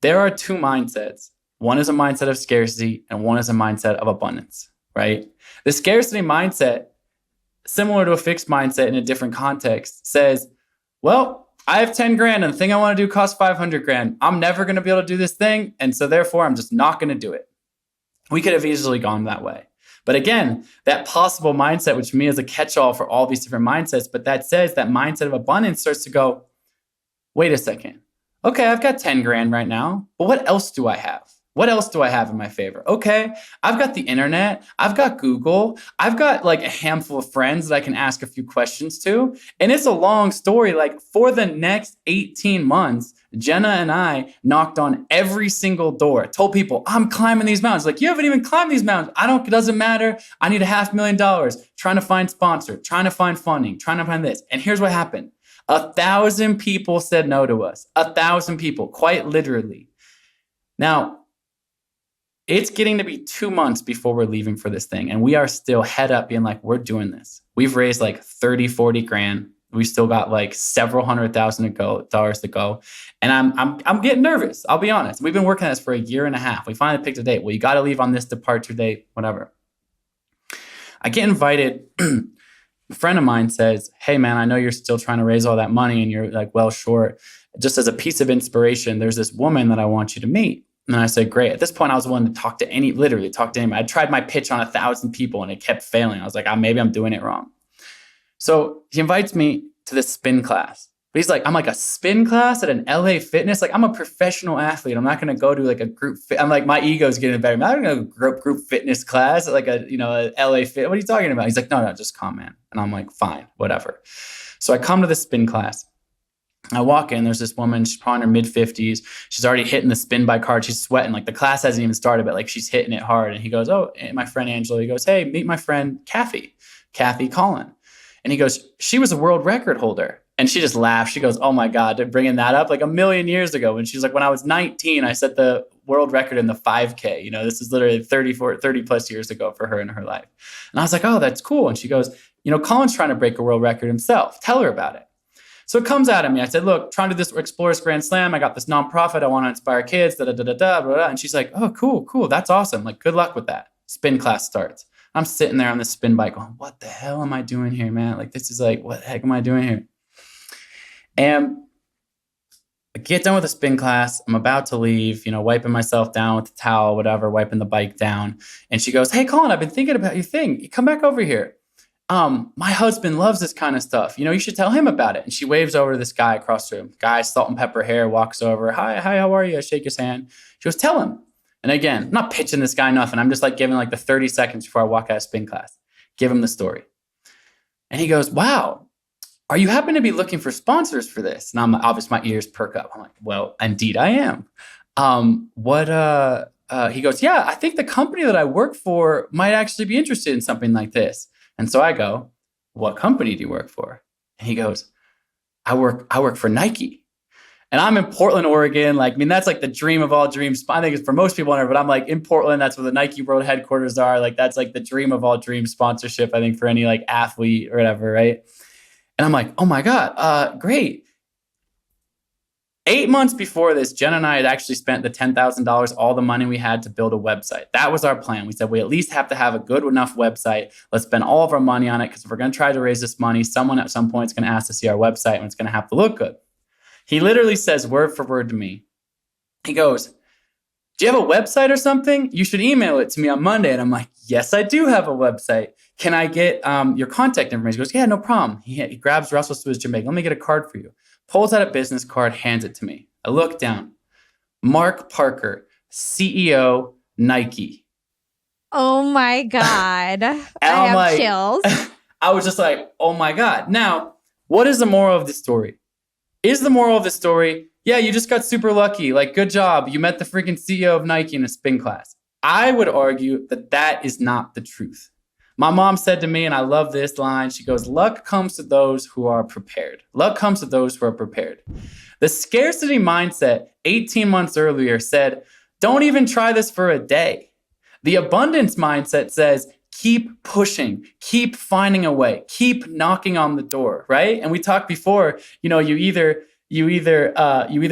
There are two mindsets. One is a mindset of scarcity and one is a mindset of abundance, right? The scarcity mindset, similar to a fixed mindset in a different context, says, well, I have 10 grand and the thing I want to do costs 500 grand. I'm never going to be able to do this thing. And so therefore, I'm just not going to do it. We could have easily gone that way. But again, that possible mindset, which to me is a catch-all for all these different mindsets, but that says that mindset of abundance starts to go, wait a second. Okay, I've got 10 grand right now, but what else do I have? What else do I have in my favor? Okay, I've got the internet. I've got Google. I've got like a handful of friends that I can ask a few questions to. And it's a long story. Like for the next 18 months, Jenna and I knocked on every single door, told people, I'm climbing these mountains. Like, you haven't even climbed these mountains. It doesn't matter. I need $500,000, trying to find sponsor, trying to find funding, trying to find this. And here's what happened. 1,000 people said no to us. 1,000 people, quite literally. Now, it's getting to be 2 months before we're leaving for this thing. And we are still head up being like, we're doing this. We've raised like 30, 40 grand. We still got like several $100,000 to go. And I'm getting nervous. I'll be honest. We've been working on this for 1.5 years. We finally picked a date. Well, you got to leave on this departure date, whatever. I get invited. A friend of mine says, hey man, I know you're still trying to raise all that money and you're like well short. Just as a piece of inspiration, there's this woman that I want you to meet. And I said, great. At this point, I was willing to talk to anybody. I tried my pitch on 1,000 people and it kept failing. I was like, maybe I'm doing it wrong. So he invites me to this spin class. But he's like, I'm like, a spin class at an LA Fitness? Like, I'm a professional athlete. I'm not going to go to like a group fit. I'm like, my ego's getting better. I'm not going to go to group fitness class at like a LA Fit. What are you talking about? He's like, no, just come, man. And I'm like, fine, whatever. So I come to the spin class. I walk in, there's this woman, she's probably in her mid-50s. She's already hitting the spin bike hard. She's sweating. Like the class hasn't even started, but like she's hitting it hard. And he goes, oh, my friend Angela. He goes, hey, meet my friend Kathy Colin. And he goes, she was a world record holder. And she just laughed. She goes, oh my God, bringing that up like 1,000,000 years ago. And she's like, when I was 19, I set the world record in the 5K. This is literally 30 plus years ago for her in her life. And I was like, oh, that's cool. And she goes, Colin's trying to break a world record himself. Tell her about it. So it comes out of me. I said, look, trying to do this Explorers Grand Slam. I got this nonprofit. I want to inspire kids. And she's like, oh, cool. That's awesome. Like, good luck with that. Spin class starts. I'm sitting there on the spin bike going, what the hell am I doing here, man? Like, this is like, what the heck am I doing here? And I get done with the spin class. I'm about to leave, wiping myself down with the towel, whatever, wiping the bike down. And she goes, hey, Colin, I've been thinking about your thing. You come back over here. My husband loves this kind of stuff. You should tell him about it. And she waves over to this guy across the room. Guy, salt and pepper hair, walks over. Hi, how are you? I shake his hand. She goes, tell him. And again, I'm not pitching this guy nothing. I'm just like giving like the 30 seconds before I walk out of spin class. Give him the story. And he goes, wow, are you happen to be looking for sponsors for this? And I'm obviously, my ears perk up. I'm like, well, indeed I am. He goes, yeah, I think the company that I work for might actually be interested in something like this. And so I go, what company do you work for? And he goes, I work for Nike. And I'm in Portland, Oregon. That's like the dream of all dreams. I think it's for most people on earth, but I'm like in Portland. That's where the Nike World headquarters are. Like, that's like the dream of all dreams sponsorship, I think, for any like athlete or whatever, right? And I'm like, oh my God, great. 8 months before this, Jen and I had actually spent the $10,000, all the money we had to build a website. That was our plan. We said, we at least have to have a good enough website. Let's spend all of our money on it, because if we're going to try to raise this money, someone at some point is going to ask to see our website and it's going to have to look good. He literally says word for word to me. He goes, do you have a website or something? You should email it to me on Monday. And I'm like, yes, I do have a website. Can I get your contact information? He goes, yeah, no problem. He grabs Russell Swiss Jamaica. Let me get a card for you. Pulls out a business card, hands it to me. I look down. Mark Parker, CEO, Nike. Oh my God. I have chills. I was just like, oh my God. Now, what is the moral of the story? Is the moral of the story, yeah, you just got super lucky. Like, good job. You met the freaking CEO of Nike in a spin class. I would argue that that is not the truth. My mom said to me, and I love this line, she goes, luck comes to those who are prepared. Luck comes to those who are prepared. The scarcity mindset 18 months earlier said, don't even try this for a day. The abundance mindset says, keep pushing, keep finding a way, keep knocking on the door, right? And we talked before, you either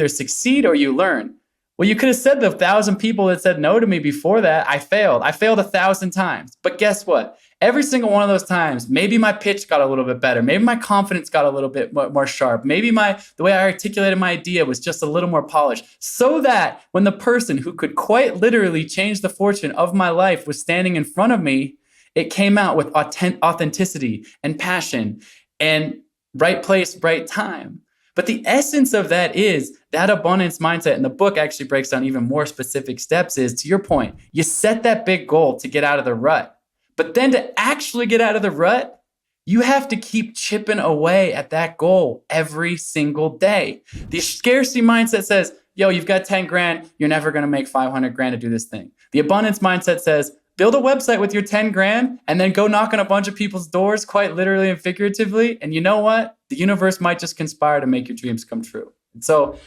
succeed or you learn. Well, you could have said the 1,000 people that said no to me before that, I failed 1,000 times. But guess what? Every single one of those times, maybe my pitch got a little bit better. Maybe my confidence got a little bit more sharp. Maybe the way I articulated my idea was just a little more polished. So that when the person who could quite literally change the fortune of my life was standing in front of me, it came out with authenticity and passion and right place, right time. But the essence of that is that abundance mindset. And the book actually breaks down even more specific steps is, to your point, you set that big goal to get out of the rut. But then to actually get out of the rut, you have to keep chipping away at that goal every single day. The scarcity mindset says, yo, you've got 10 grand. You're never going to make 500 grand to do this thing. The abundance mindset says, build a website with your 10 grand and then go knock on a bunch of people's doors, quite literally and figuratively. And you know what? The universe might just conspire to make your dreams come true. And so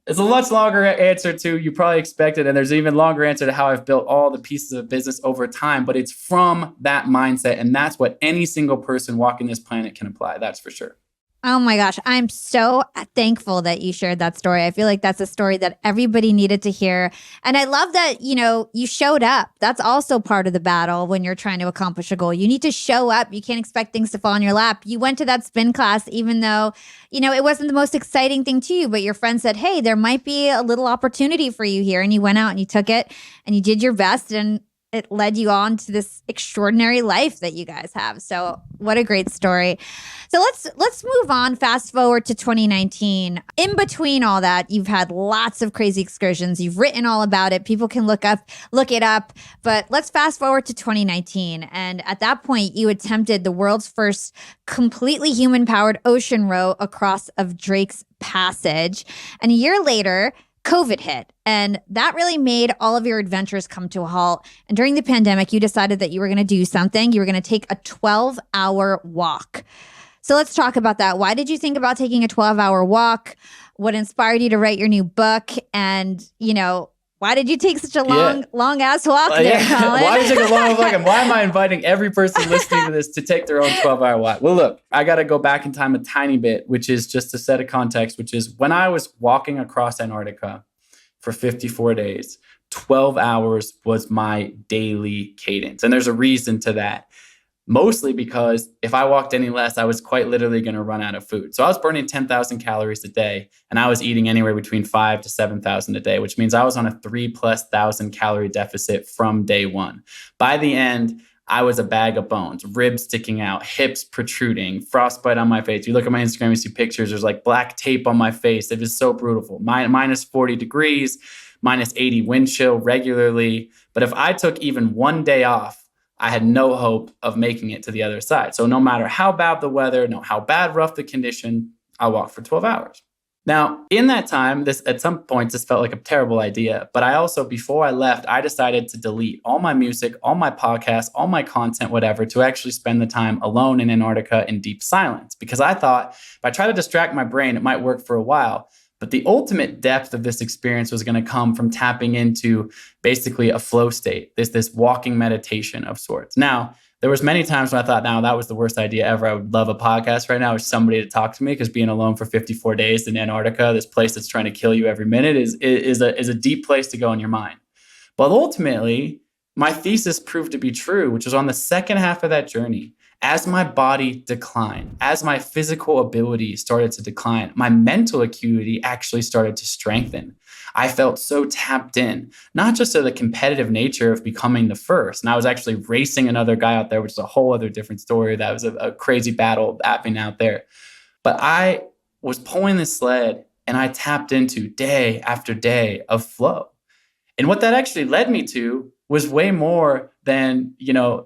it's a much longer answer to you probably expected. And there's an even longer answer to how I've built all the pieces of business over time. But it's from that mindset. And that's what any single person walking this planet can apply. That's for sure. Oh my gosh, I'm so thankful that you shared that story. I feel like that's a story that everybody needed to hear. And I love that, you showed up. That's also part of the battle when you're trying to accomplish a goal. You need to show up. You can't expect things to fall in your lap. You went to that spin class, even though, it wasn't the most exciting thing to you, but your friend said, hey, there might be a little opportunity for you here. And you went out and you took it and you did your best, and it led you on to this extraordinary life that you guys have. So what a great story. So let's move on, fast forward to 2019. In between all that, you've had lots of crazy excursions. You've written all about it. People can look it up. But let's fast forward to 2019. And at that point, you attempted the world's first completely human-powered ocean row across of Drake's Passage. And a year later, COVID hit, and that really made all of your adventures come to a halt. And during the pandemic, you decided that you were going to do something. You were going to take a 12-hour walk. So let's talk about that. Why did you think about taking a 12-hour walk? What inspired you to write your new book? And, why did you take such a long ass walk there, Colin? Why did you take a long walk? And why am I inviting every person listening to this to take their own 12-hour walk? Well, look, I got to go back in time a tiny bit, which is just to set a context, which is when I was walking across Antarctica for 54 days, 12 hours was my daily cadence. And there's a reason to that. Mostly because if I walked any less, I was quite literally going to run out of food. So I was burning 10,000 calories a day, and I was eating anywhere between 5,000 to 7,000 a day, which means I was on a 3,000+ calorie deficit from day one. By the end, I was a bag of bones, ribs sticking out, hips protruding, frostbite on my face. You look at my Instagram, you see pictures, there's like black tape on my face. It was so brutal. Minus 40 degrees, minus 80 wind chill regularly. But if I took even one day off, I had no hope of making it to the other side. So no matter how bad the weather, how bad rough the condition, I walked for 12 hours. Now, in that time, at some points, this felt like a terrible idea. But I also, before I left, I decided to delete all my music, all my podcasts, all my content, whatever, to actually spend the time alone in Antarctica in deep silence. Because I thought if I try to distract my brain, it might work for a while. But the ultimate depth of this experience was going to come from tapping into basically a flow state, this walking meditation of sorts. Now, there was many times when I thought, now that was the worst idea ever. I would love a podcast right now with somebody to talk to me, because being alone for 54 days in Antarctica, this place that's trying to kill you every minute, is a deep place to go in your mind. But ultimately, my thesis proved to be true, which was on the second half of that journey. As my body declined, as my physical ability started to decline, my mental acuity actually started to strengthen. I felt so tapped in, not just to the competitive nature of becoming the first. And I was actually racing another guy out there, which is a whole other different story. That was a crazy battle happening out there. But I was pulling this sled and I tapped into day after day of flow. And what that actually led me to was way more than,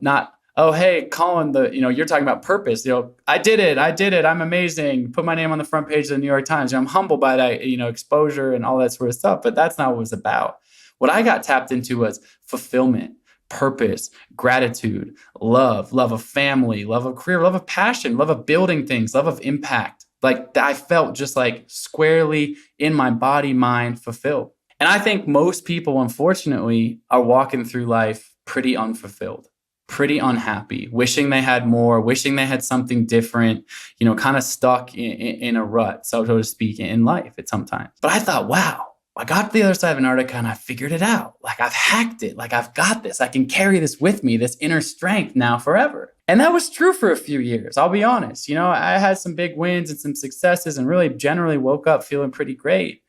not oh, hey, Colin, you're talking about purpose. I did it. I'm amazing. Put my name on the front page of the New York Times. I'm humbled by that, exposure and all that sort of stuff. But that's not what it was about. What I got tapped into was fulfillment, purpose, gratitude, love of family, love of career, love of passion, love of building things, love of impact. Like I felt just like squarely in my body, mind fulfilled. And I think most people, unfortunately, are walking through life pretty unfulfilled, pretty unhappy, wishing they had more, wishing they had something different, kind of stuck in a rut, so to speak, in life at sometimes. But I thought, wow, I got to the other side of Antarctica and I figured it out. Like I've hacked it. Like I've got this. I can carry this with me, this inner strength now forever. And that was true for a few years. I'll be honest. I had some big wins and some successes and really generally woke up feeling pretty great.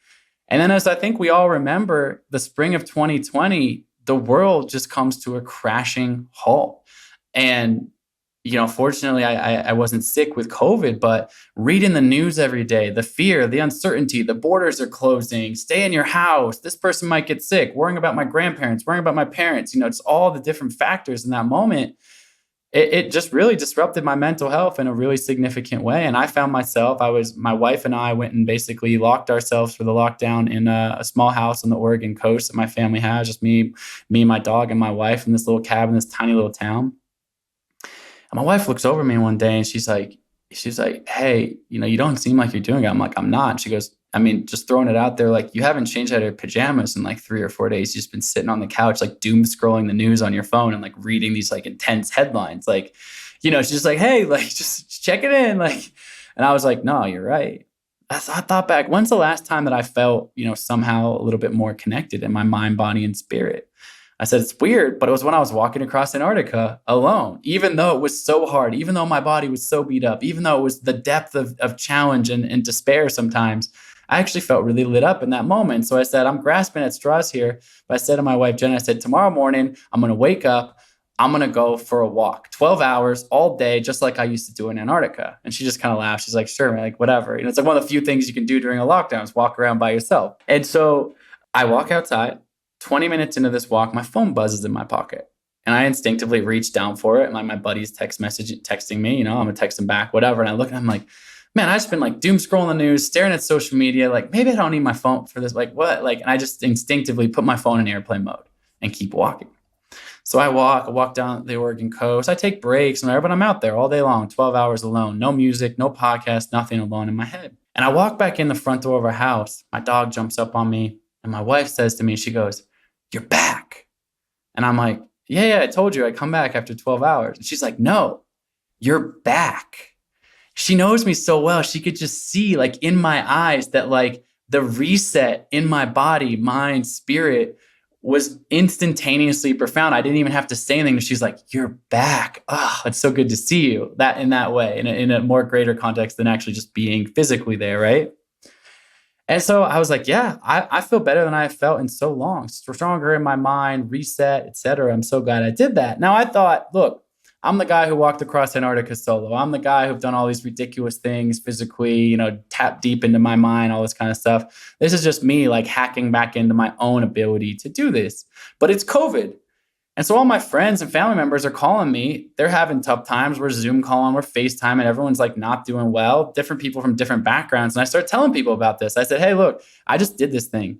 And then as I think we all remember, the spring of 2020, the world just comes to a crashing halt. And fortunately, I wasn't sick with COVID, but reading the news every day, the fear, the uncertainty, the borders are closing, stay in your house, this person might get sick, worrying about my grandparents, worrying about my parents, it's all the different factors in that moment. It just really disrupted my mental health in a really significant way. And I found myself, my wife and I went and basically locked ourselves for the lockdown in a small house on the Oregon coast that my family has, just me, my dog, and my wife in this little cabin, this tiny little town. And my wife looks over at me one day and she's like, hey, you don't seem like you're doing it. I'm like, I'm not. And she goes, just throwing it out there, like you haven't changed out of your pajamas in like 3 or 4 days. You've just been sitting on the couch, like doom scrolling the news on your phone and like reading these like intense headlines. Like, she's just like, hey, like just check it in. Like, and I was like, no, you're right. I thought back, when's the last time that I felt, somehow a little bit more connected in my mind, body, and spirit? I said, it's weird, but it was when I was walking across Antarctica alone, even though it was so hard, even though my body was so beat up, even though it was the depth of challenge and despair sometimes, I actually felt really lit up in that moment. So I said, I'm grasping at straws here. But I said to my wife, Jen, I said, tomorrow morning, I'm going to wake up. I'm going to go for a walk, 12 hours all day, just like I used to do in Antarctica. And she just kind of laughed. She's like, sure, man, like whatever. It's like one of the few things you can do during a lockdown is walk around by yourself. And so I walk outside. 20 minutes into this walk, my phone buzzes in my pocket. And I instinctively reach down for it. And my buddy's texting me, I'm going to text him back, whatever. And I look and I'm like, man, I've just been like doom scrolling the news, staring at social media. Like maybe I don't need my phone for this. Like what? Like, and I just instinctively put my phone in airplane mode and keep walking. So I walk down the Oregon coast. I take breaks and whatever, but I'm out there all day long, 12 hours alone, no music, no podcast, nothing, alone in my head. And I walk back in the front door of our house. My dog jumps up on me and my wife says to me, she goes, you're back. And I'm like, yeah, I told you I'd come back after 12 hours. And she's like, no, you're back. She knows me so well. She could just see like in my eyes that like the reset in my body, mind, spirit was instantaneously profound. I didn't even have to say anything. She's like, you're back. Oh, it's so good to see you that in that way, in a more greater context than actually just being physically there. Right. And so I was like, yeah, I feel better than I have felt in so long, stronger in my mind, reset, et cetera. I'm so glad I did that. Now I thought, look, I'm the guy who walked across Antarctica solo. I'm the guy who've done all these ridiculous things physically, tap deep into my mind, all this kind of stuff. This is just me like hacking back into my own ability to do this. But it's COVID. And so all my friends and family members are calling me. They're having tough times. We're Zoom calling, we're FaceTime, and everyone's like not doing well. Different people from different backgrounds. And I started telling people about this. I said, hey, look, I just did this thing.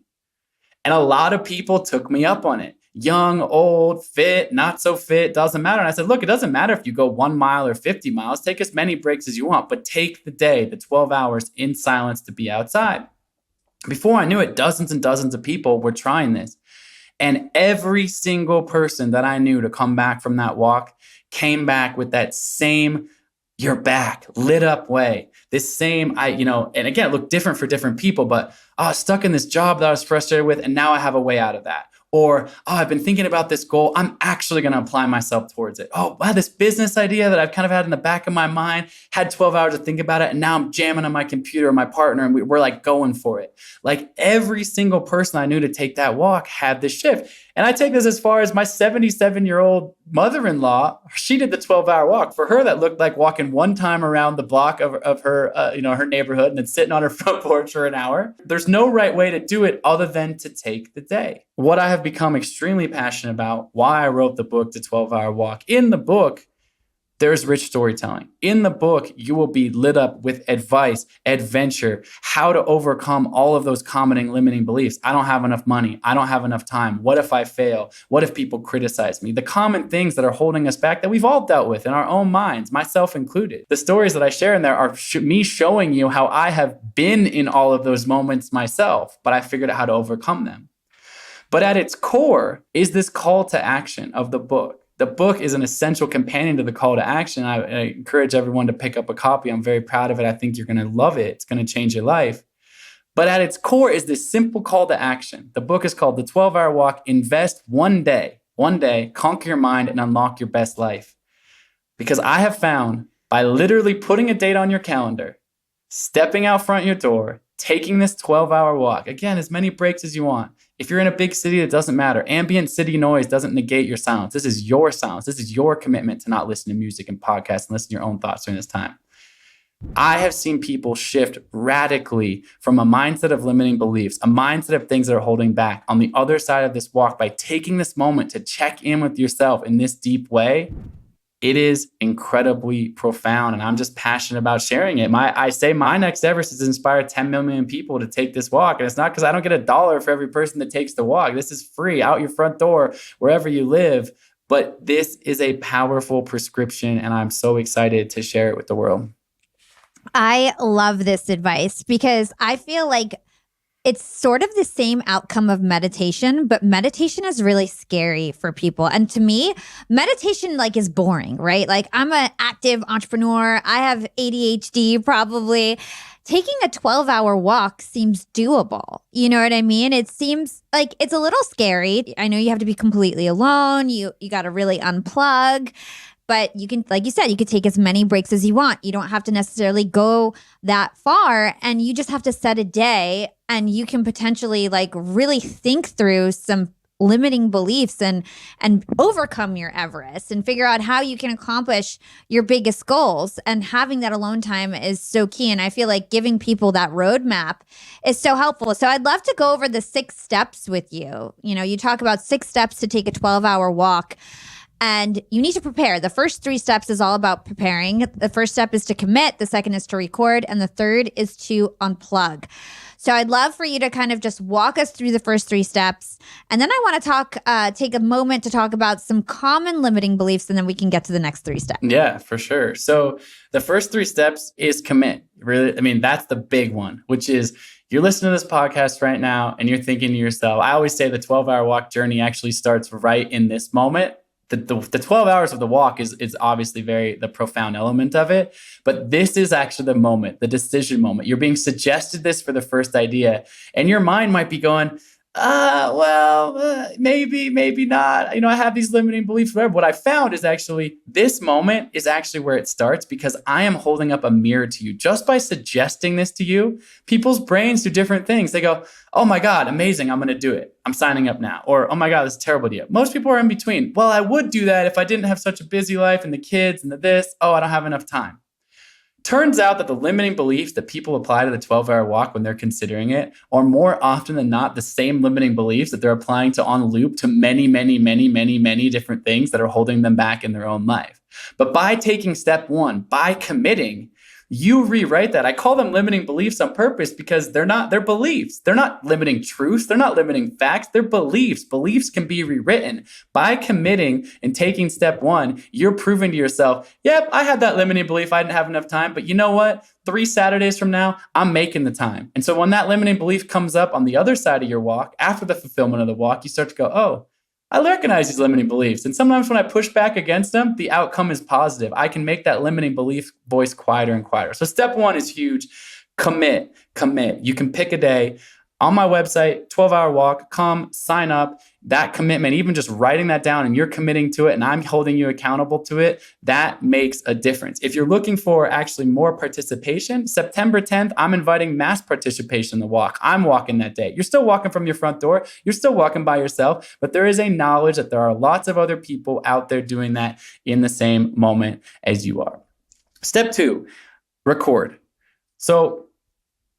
And a lot of people took me up on it. Young, old, fit, not so fit, doesn't matter. And I said, look, it doesn't matter if you go 1 mile or 50 miles. Take as many breaks as you want, but take the day, the 12 hours in silence to be outside. Before I knew it, dozens and dozens of people were trying this. And every single person that I knew to come back from that walk came back with that same, you're back, lit up way. This same, and again, it looked different for different people, but stuck in this job that I was frustrated with, and now I have a way out of that. Or, I've been thinking about this goal. I'm actually going to apply myself towards it. Oh, wow, this business idea that I've kind of had in the back of my mind, had 12 hours to think about it, and now I'm jamming on my computer, my partner, and we're like going for it. Like every single person I knew to take that walk had this shift. And I take this as far as my 77-year-old mother-in-law. She did the 12-hour walk. For her, that looked like walking one time around the block of her, her neighborhood and then sitting on her front porch for an hour. There's no right way to do it other than to take the day. What I have become extremely passionate about, why I wrote the book, The 12-Hour Walk. In the book, there's rich storytelling. In the book, you will be lit up with advice, adventure, how to overcome all of those common limiting beliefs. I don't have enough money. I don't have enough time. What if I fail? What if people criticize me? The common things that are holding us back that we've all dealt with in our own minds, myself included. The stories that I share in there are me showing you how I have been in all of those moments myself, but I figured out how to overcome them. But at its core is this call to action of the book. The book is an essential companion to the call to action. I encourage everyone to pick up a copy. I'm very proud of it. I think you're going to love it. It's going to change your life. But at its core is this simple call to action. The book is called The 12-Hour Walk. Invest one day, conquer your mind and unlock your best life. Because I have found by literally putting a date on your calendar, stepping out front your door, taking this 12-hour walk, again, as many breaks as you want. If you're in a big city, it doesn't matter. Ambient city noise doesn't negate your silence. This is your silence. This is your commitment to not listen to music and podcasts and listen to your own thoughts during this time. I have seen people shift radically from a mindset of limiting beliefs, a mindset of things that are holding back on the other side of this walk by taking this moment to check in with yourself in this deep way. It is incredibly profound, and I'm just passionate about sharing it. I say my next Everest is inspire 10 million people to take this walk. And it's not because I don't get $1 for every person that takes the walk. This is free out your front door, wherever you live. But this is a powerful prescription, and I'm so excited to share it with the world. I love this advice because I feel like it's sort of the same outcome of meditation, but meditation is really scary for people. And to me, meditation is boring, right? I'm an active entrepreneur. I have ADHD probably. Taking a 12-hour walk seems doable. You know what I mean? It seems like it's a little scary. I know you have to be completely alone. You got to really unplug. But you can, like you said, you could take as many breaks as you want. You don't have to necessarily go that far. And you just have to set a day and you can potentially really think through some limiting beliefs and overcome your Everest and figure out how you can accomplish your biggest goals. And having that alone time is so key. And I feel like giving people that roadmap is so helpful. So I'd love to go over the 6 steps with you. You talk about 6 steps to take a 12-hour walk. And you need to prepare. The first 3 steps is all about preparing. The first step is to commit. The second is to record. And the third is to unplug. So I'd love for you to kind of just walk us through the first 3 steps. And then I want to take a moment to talk about some common limiting beliefs, and then we can get to the next 3 steps. Yeah, for sure. So the first 3 steps is commit. Really, that's the big one, which is you're listening to this podcast right now and you're thinking to yourself, I always say the 12-hour walk journey actually starts right in this moment. The 12 hours of the walk is obviously the profound element of it. But this is actually the moment, the decision moment. You're being suggested this for the first idea. And your mind might be going, maybe, maybe not. I have these limiting beliefs, whatever. What I found is actually this moment is actually where it starts because I am holding up a mirror to you. Just by suggesting this to you, people's brains do different things. They go, oh my God, amazing. I'm going to do it. I'm signing up now. Or, oh my God, this is a terrible idea. Most people are in between. Well, I would do that if I didn't have such a busy life and the kids and the this. Oh, I don't have enough time. Turns out that the limiting beliefs that people apply to the 12-hour walk when they're considering it are more often than not the same limiting beliefs that they're applying to on loop to many, many, many, many, many different things that are holding them back in their own life. But by taking step 1, by committing, you rewrite that. I call them limiting beliefs on purpose because they're beliefs. They're not limiting truths. They're not limiting facts. They're beliefs. Beliefs can be rewritten. By committing and taking step 1, you're proving to yourself, yep, I had that limiting belief. I didn't have enough time. But you know what? 3 Saturdays from now, I'm making the time. And so when that limiting belief comes up on the other side of your walk, after the fulfillment of the walk, you start to go, oh, I recognize these limiting beliefs. And sometimes when I push back against them, the outcome is positive. I can make that limiting belief voice quieter and quieter. So step 1 is huge. Commit. You can pick a day. On my website, 12-hour walk, come, sign up. That commitment, even just writing that down and you're committing to it and I'm holding you accountable to it, that makes a difference. If you're looking for actually more participation, September 10th, I'm inviting mass participation in the walk. I'm walking that day. You're still walking from your front door. You're still walking by yourself, but there is a knowledge that there are lots of other people out there doing that in the same moment as you are. Step 2, record. So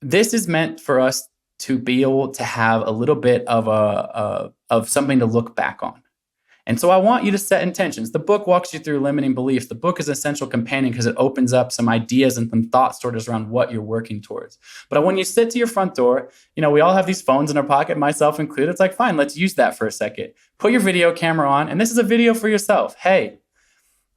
this is meant for us to be able to have a little bit of something to look back on. And so I want you to set intentions. The book walks you through limiting beliefs. The book is an essential companion because it opens up some ideas and some thought stories around what you're working towards. But when you sit to your front door, we all have these phones in our pocket, myself included. It's like, fine, let's use that for a second. Put your video camera on. And this is a video for yourself. Hey,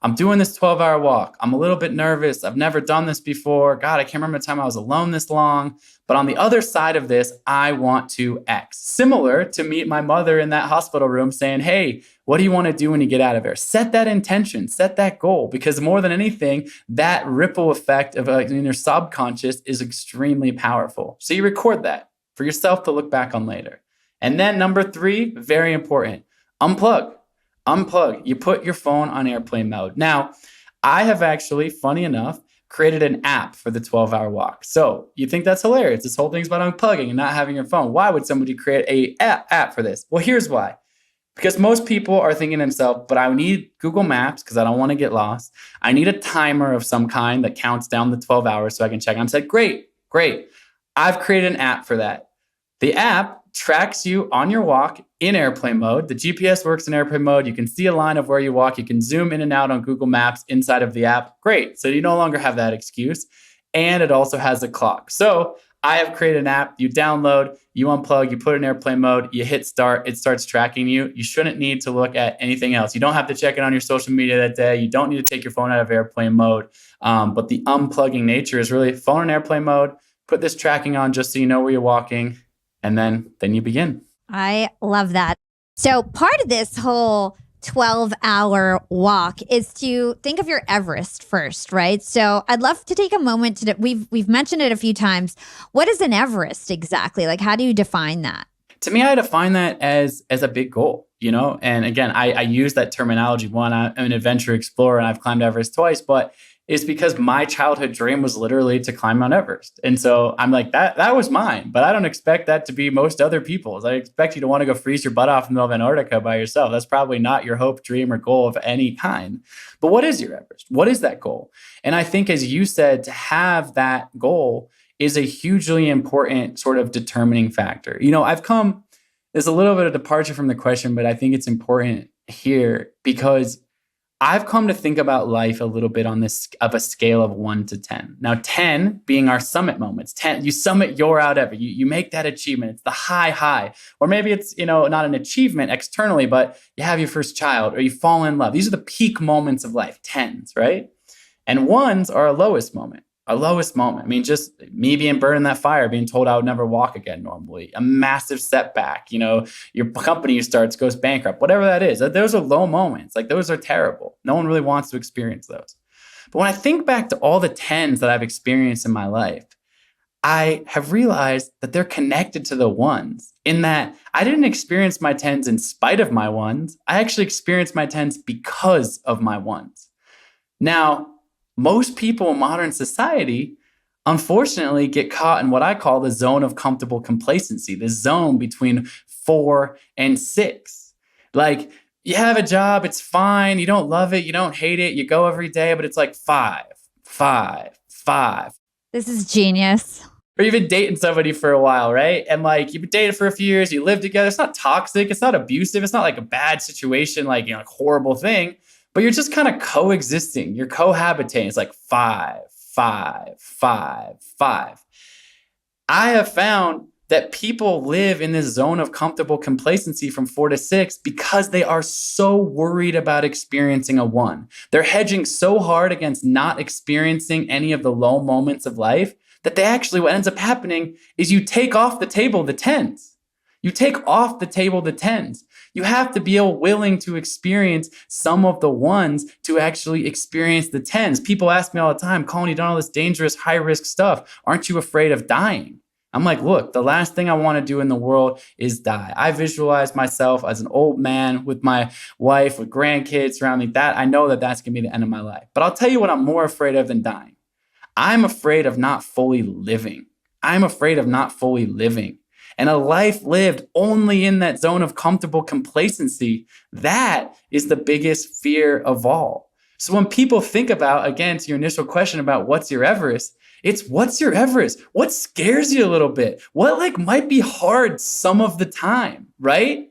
I'm doing this 12-hour walk. I'm a little bit nervous. I've never done this before. God, I can't remember the time I was alone this long. But on the other side of this, I want to X. Similar to meet my mother in that hospital room saying, hey, what do you want to do when you get out of here? Set that intention, set that goal, because more than anything, that ripple effect of in your subconscious is extremely powerful. So you record that for yourself to look back on later. And then number 3, very important, unplug. You put your phone on airplane mode. Now, I have actually, funny enough, created an app for the 12-hour walk. So you think that's hilarious. This whole thing's about unplugging and not having your phone. Why would somebody create a app for this? Well, here's why. Because most people are thinking to themselves, but I need Google Maps because I don't want to get lost. I need a timer of some kind that counts down the 12 hours so I can check. I'm said, great. I've created an app for that. The app tracks you on your walk in airplane mode. The GPS works in airplane mode. You can see a line of where you walk. You can zoom in and out on Google Maps inside of the app. Great. So you no longer have that excuse. And it also has a clock. So I have created an app. You download, you unplug, you put it in airplane mode, you hit start, it starts tracking you. You shouldn't need to look at anything else. You don't have to check it on your social media that day. You don't need to take your phone out of airplane mode. But the unplugging nature is really phone in airplane mode, put this tracking on just so you know where you're walking, and then you begin. I love that. So part of this whole 12-hour walk is to think of your Everest first, right? So I'd love to take a moment to, we've mentioned it a few times. What is an Everest exactly? Like, how do you define that? To me, I define that as a big goal, And again, I use that terminology. One, I'm an adventure explorer and I've climbed Everest twice, but it's because my childhood dream was literally to climb Mount Everest. And so I'm like, that was mine, but I don't expect that to be most other people's. I expect you to want to go freeze your butt off in the middle of Antarctica by yourself. That's probably not your hope, dream, or goal of any kind. But what is your Everest? What is that goal? And I think, as you said, to have that goal is a hugely important sort of determining factor. There's a little bit of departure from the question, but I think it's important here because I've come to think about life a little bit on this of a scale of 1 to 10. Now, 10 being our summit moments. 10, you summit your out ever. You make that achievement. It's the high. Or maybe it's, not an achievement externally, but you have your first child or you fall in love. These are the peak moments of life, 10s, right? And 1s are our lowest moment. Our lowest moment. I mean, just me being burned in that fire, being told I would never walk again normally, a massive setback, your company you start goes bankrupt, whatever that is. Those are low moments. Like, those are terrible. No one really wants to experience those. But when I think back to all the 10s that I've experienced in my life, I have realized that they're connected to the 1s in that I didn't experience my 10s in spite of my 1s. I actually experienced my 10s because of my 1s. Now, most people in modern society, unfortunately, get caught in what I call the zone of comfortable complacency, the zone between 4 and 6. Like, you have a job, it's fine, you don't love it, you don't hate it, you go every day, but it's like 5. This is genius. Or you've been dating somebody for a while, right? And like, you've been dating for a few years, you live together. It's not toxic, it's not abusive, it's not like a bad situation, like, like horrible thing. But you're just kind of coexisting. You're cohabitating. It's like 5. I have found that people live in this zone of comfortable complacency from 4 to 6 because they are so worried about experiencing a 1. They're hedging so hard against not experiencing any of the low moments of life that they actually, what ends up happening is you take off the table the 10s. You take off the table the 10s. You have to be willing to experience some of the 1s to actually experience the 10s. People ask me all the time, Colin, you've done all this dangerous, high-risk stuff. Aren't you afraid of dying? I'm like, look, the last thing I want to do in the world is die. I visualize myself as an old man with my wife, with grandkids surrounding that. I know that that's going to be the end of my life. But I'll tell you what I'm more afraid of than dying. I'm afraid of not fully living. And a life lived only in that zone of comfortable complacency, that is the biggest fear of all. So when people think about, again, to your initial question about what's your Everest, it's what's your Everest? What scares you a little bit? What might be hard some of the time, right?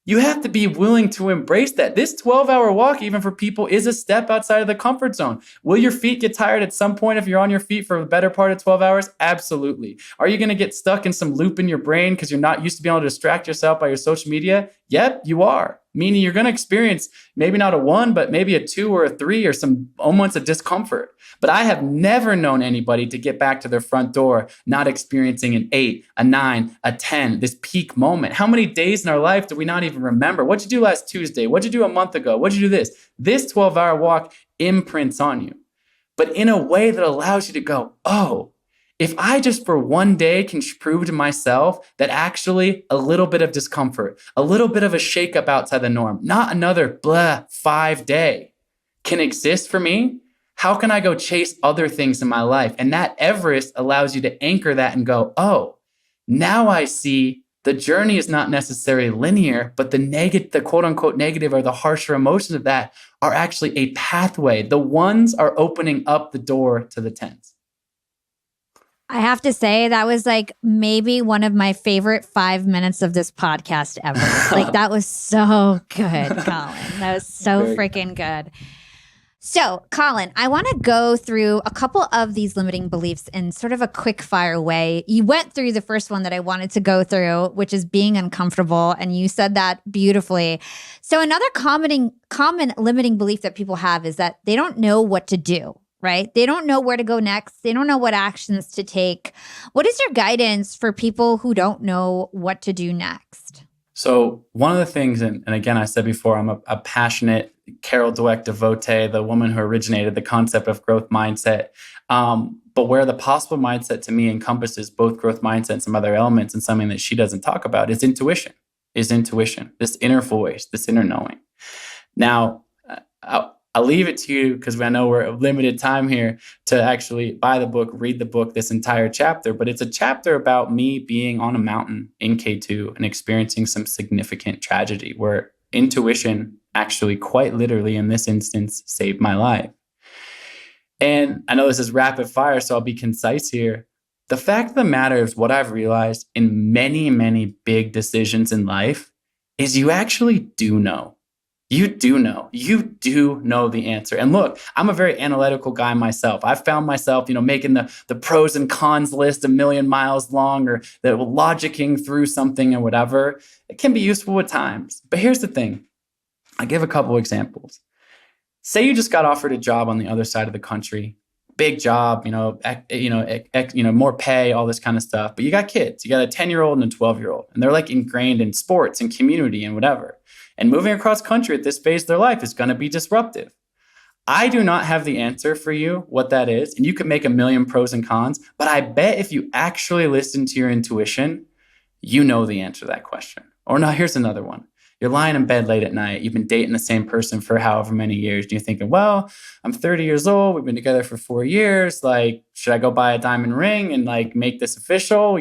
You have to be willing to embrace that. This 12-hour walk, even for people, is a step outside of the comfort zone. Will your feet get tired at some point if you're on your feet for the better part of 12 hours? Absolutely. Are you going to get stuck in some loop in your brain because you're not used to being able to distract yourself by your social media? Yep, you are. Meaning you're going to experience maybe not a 1, but maybe a 2 or a 3 or some moments of discomfort. But I have never known anybody to get back to their front door not experiencing an 8, a 9, a 10, this peak moment. How many days in our life do we not even remember? What'd you do last Tuesday? What'd you do a month ago? What'd you do this? This 12-hour walk imprints on you, but in a way that allows you to go, oh, if I just for one day can prove to myself that actually a little bit of discomfort, a little bit of a shakeup outside the norm, not another 5 day can exist for me, how can I go chase other things in my life? And that Everest allows you to anchor that and go, oh, now I see the journey is not necessarily linear, but the quote unquote negative or the harsher emotions of that are actually a pathway. The ones are opening up the door to the tens. I have to say that was like maybe one of my favorite 5 minutes of this podcast ever. Like that was so good, Colin. That was so freaking good. So, Colin, I want to go through a couple of these limiting beliefs in sort of a quick fire way. You went through the first one that I wanted to go through, which is being uncomfortable, and you said that beautifully. So, another common limiting belief that people have is that they don't know what to do. Right? They don't know where to go next. They don't know what actions to take. What is your guidance for people who don't know what to do next? So one of the things, and again, I said before, I'm a passionate Carol Dweck devotee, the woman who originated the concept of growth mindset. But where the possible mindset to me encompasses both growth mindset and some other elements, and something that she doesn't talk about is intuition, this inner voice, this inner knowing. Now, I'll leave it to you because I know we're limited time here to actually buy the book, read the book, this entire chapter. But it's a chapter about me being on a mountain in K2 and experiencing some significant tragedy where intuition actually quite literally in this instance saved my life. And I know this is rapid fire, so I'll be concise here. The fact of the matter is what I've realized in many, many big decisions in life is you actually do know. You do know. You do know the answer. And look, I'm a very analytical guy myself. I've found myself, making the pros and cons list a million miles long or the logicking through something or whatever. It can be useful at times. But here's the thing. I give a couple examples. Say you just got offered a job on the other side of the country. Big job, more pay, all this kind of stuff. But you got kids. You got a 10-year-old and a 12-year-old. And they're like ingrained in sports and community and whatever. And moving across country at this phase of their life is going to be disruptive. I do not have the answer for you what that is. And you could make a million pros and cons. But I bet if you actually listen to your intuition, you know the answer to that question. Or no, here's another one. You're lying in bed late at night. You've been dating the same person for however many years. And you're thinking, well, I'm 30 years old. We've been together for 4 years. Like, should I go buy a diamond ring and like make this official,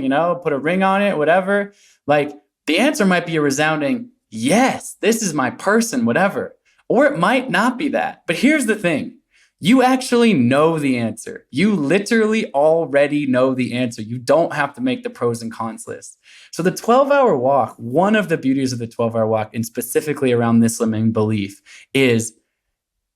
put a ring on it, whatever? Like the answer might be a resounding, yes, this is my person, whatever. Or it might not be that. But here's the thing. You actually know the answer. You literally already know the answer. You don't have to make the pros and cons list. So the 12-hour walk, one of the beauties of the 12-hour walk, and specifically around this limiting belief, is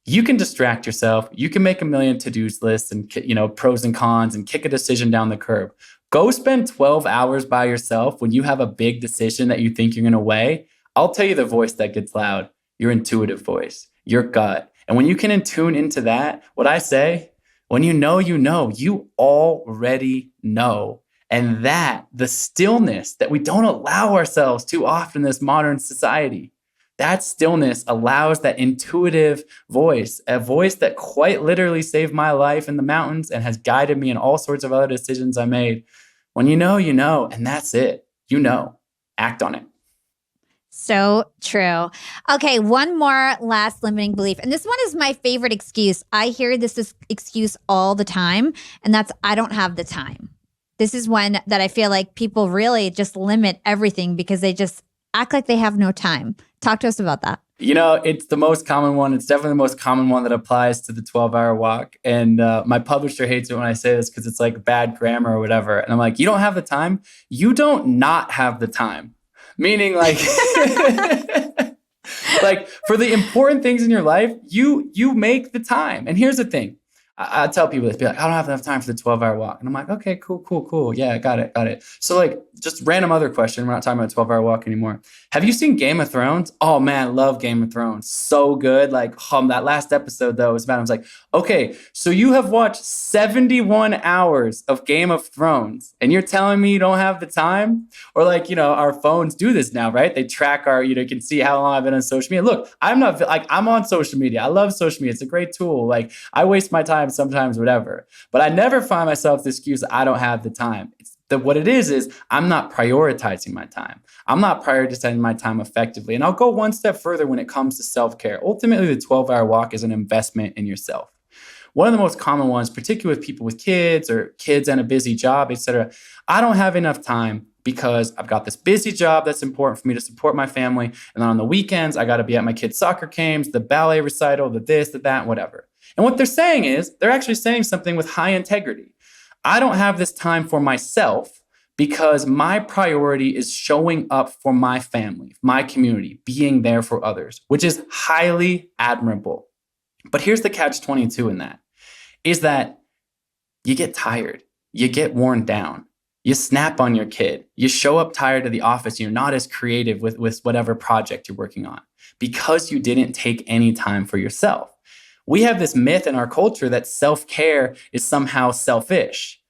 you can distract yourself. You can make a million to-dos lists and pros and cons and kick a decision down the curb. Go spend 12 hours by yourself when you have a big decision that you think you're going to weigh. I'll tell you the voice that gets loud, your intuitive voice, your gut. And when you can tune into that, what I say, when you know, you already know. And that, the stillness that we don't allow ourselves too often in this modern society, that stillness allows that intuitive voice, a voice that quite literally saved my life in the mountains and has guided me in all sorts of other decisions I made. When you know, and that's it. Act on it. So true. Okay, one more last limiting belief. And this one is my favorite excuse. I hear this excuse all the time, and that's I don't have the time. This is one that I feel like people really just limit everything because they just act like they have no time. Talk to us about that. It's the most common one. It's definitely the most common one that applies to the 12-hour walk. And my publisher hates it when I say this because it's like bad grammar or whatever. And I'm like, you don't have the time? You don't not have the time. Meaning like, like for the important things in your life, you make the time. And here's the thing. I tell people this, be like, I don't have enough time for the 12-hour walk. And I'm like, okay, cool. Yeah, got it. So like, just random other question. We're not talking about a 12-hour walk anymore. Have you seen Game of Thrones? Oh man, love Game of Thrones. So good. Like, that last episode though was about, I was like, okay, so you have watched 71 hours of Game of Thrones and you're telling me you don't have the time? Or like, our phones do this now, right? They track our, you can see how long I've been on social media. Look, I'm not like, I'm on social media. I love social media. It's a great tool. Like I waste my time sometimes, whatever. But I never find myself the excuse I don't have the time. What it is I'm not prioritizing my time. I'm not prioritizing my time effectively. And I'll go one step further when it comes to self-care. Ultimately, the 12-hour walk is an investment in yourself. One of the most common ones, particularly with people with kids or kids and a busy job, etc. I don't have enough time because I've got this busy job that's important for me to support my family. And then on the weekends, I got to be at my kids' soccer games, the ballet recital, the this, the that, whatever. And what they're saying is they're actually saying something with high integrity. I don't have this time for myself because my priority is showing up for my family, my community, being there for others, which is highly admirable. But here's the catch-22 in that, is that you get tired, you get worn down, you snap on your kid, you show up tired to the office, you're not as creative with whatever project you're working on because you didn't take any time for yourself. We have this myth in our culture that self-care is somehow selfish.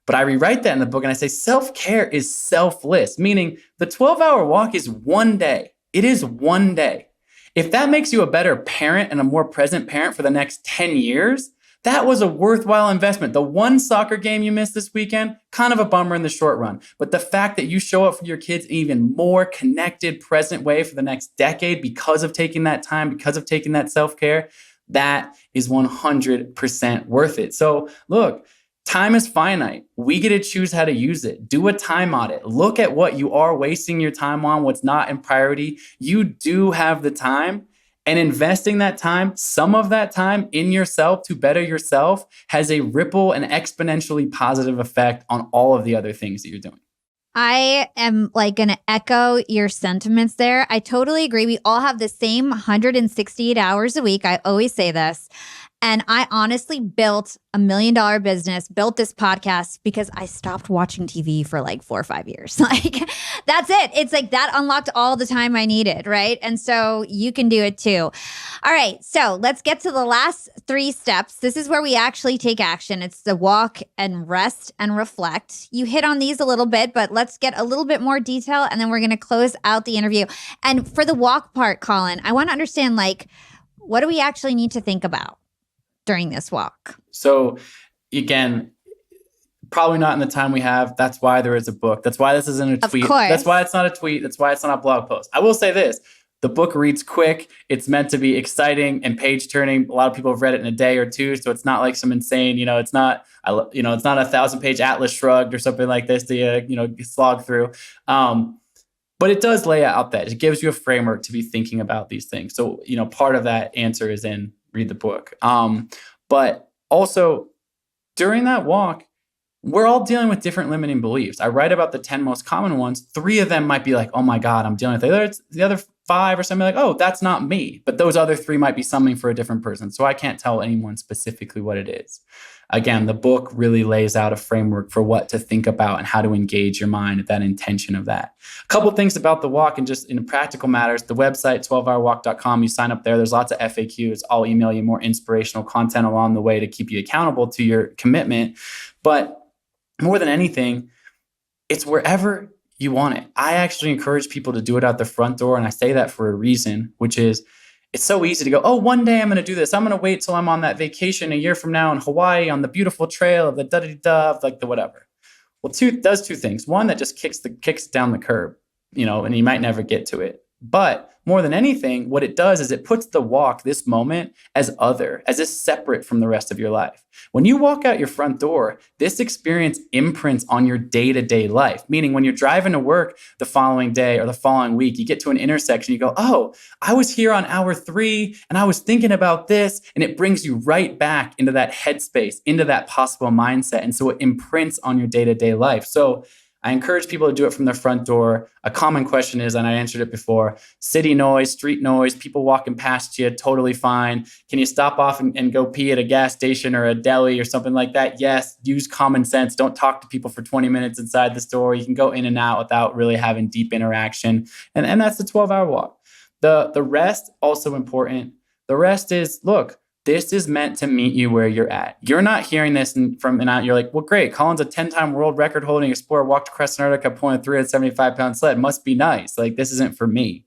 But I rewrite that in the book and I say self-care is selfless, meaning the 12-hour walk is one day. It is one day. If that makes you a better parent and a more present parent for the next 10 years, that was a worthwhile investment. The one soccer game you missed this weekend, kind of a bummer in the short run. But the fact that you show up for your kids in an even more connected, present way for the next decade because of taking that time, because of taking that self-care, that is 100% worth it. So look, time is finite. We get to choose how to use it. Do a time audit. Look at what you are wasting your time on, what's not in priority. You do have the time, and investing that time, some of that time in yourself to better yourself has a ripple and exponentially positive effect on all of the other things that you're doing. I am like going to echo your sentiments there. I totally agree. We all have the same 168 hours a week. I always say this. And I honestly built $1 million business, built this podcast because I stopped watching TV for like 4 or 5 years. Like, that's it. It's like that unlocked all the time I needed, right? And so you can do it too. All right. So let's get to the last 3 steps. This is where we actually take action. It's the walk and rest and reflect. You hit on these a little bit, but let's get a little bit more detail and then we're going to close out the interview. And for the walk part, Colin, I want to understand, like, what do we actually need to think about during this walk? So again, probably not in the time we have. That's why there is a book. That's why this isn't a tweet. Of course. That's why it's not a tweet. That's why it's not a blog post. I will say this. The book reads quick. It's meant to be exciting and page turning. A lot of people have read it in a day or two. So it's not like some insane, it's not a 1,000-page atlas shrugged or something like this to, slog through. But it does lay out that. It gives you a framework to be thinking about these things. So, part of that answer is in read the book. But also during that walk, we're all dealing with different limiting beliefs. I write about the 10 most common ones. 3 of them might be like, oh my God, I'm dealing with it. The other 5 or something like, oh, that's not me. But those other 3 might be something for a different person. So I can't tell anyone specifically what it is. Again, the book really lays out a framework for what to think about and how to engage your mind at that intention of that. A couple things about the walk and just in practical matters, the website, 12hourwalk.com, you sign up there. There's lots of FAQs. I'll email you more inspirational content along the way to keep you accountable to your commitment. But more than anything, it's wherever you want it. I actually encourage people to do it out the front door. And I say that for a reason, which is it's so easy to go, oh, one day I'm going to do this. I'm going to wait till I'm on that vacation a year from now in Hawaii on the beautiful trail of the da-da-da-da, like the whatever. Well, does 2 things. One, that just kicks down the curb, and you might never get to it. But more than anything, what it does is it puts the walk, this moment, as is separate from the rest of your life. When you walk out your front door, this experience imprints on your day-to-day life. Meaning when you're driving to work the following day or the following week, you get to an intersection, you go, oh, I was here on hour 3 and I was thinking about this. And it brings you right back into that headspace, into that possible mindset. And so it imprints on your day-to-day life. So I encourage people to do it from their front door. A common question is, and I answered it before, city noise, street noise, people walking past you, totally fine. Can you stop off and go pee at a gas station or a deli or something like that? Yes, use common sense. Don't talk to people for 20 minutes inside the store. You can go in and out without really having deep interaction. And that's the 12-hour walk. The rest, also important. The rest is, look, this is meant to meet you where you're at. You're not hearing this you're like, well, great. Colin's a 10-time world record holding explorer, walked across Antarctica, pulling a 375-pound sled. Must be nice. Like, this isn't for me.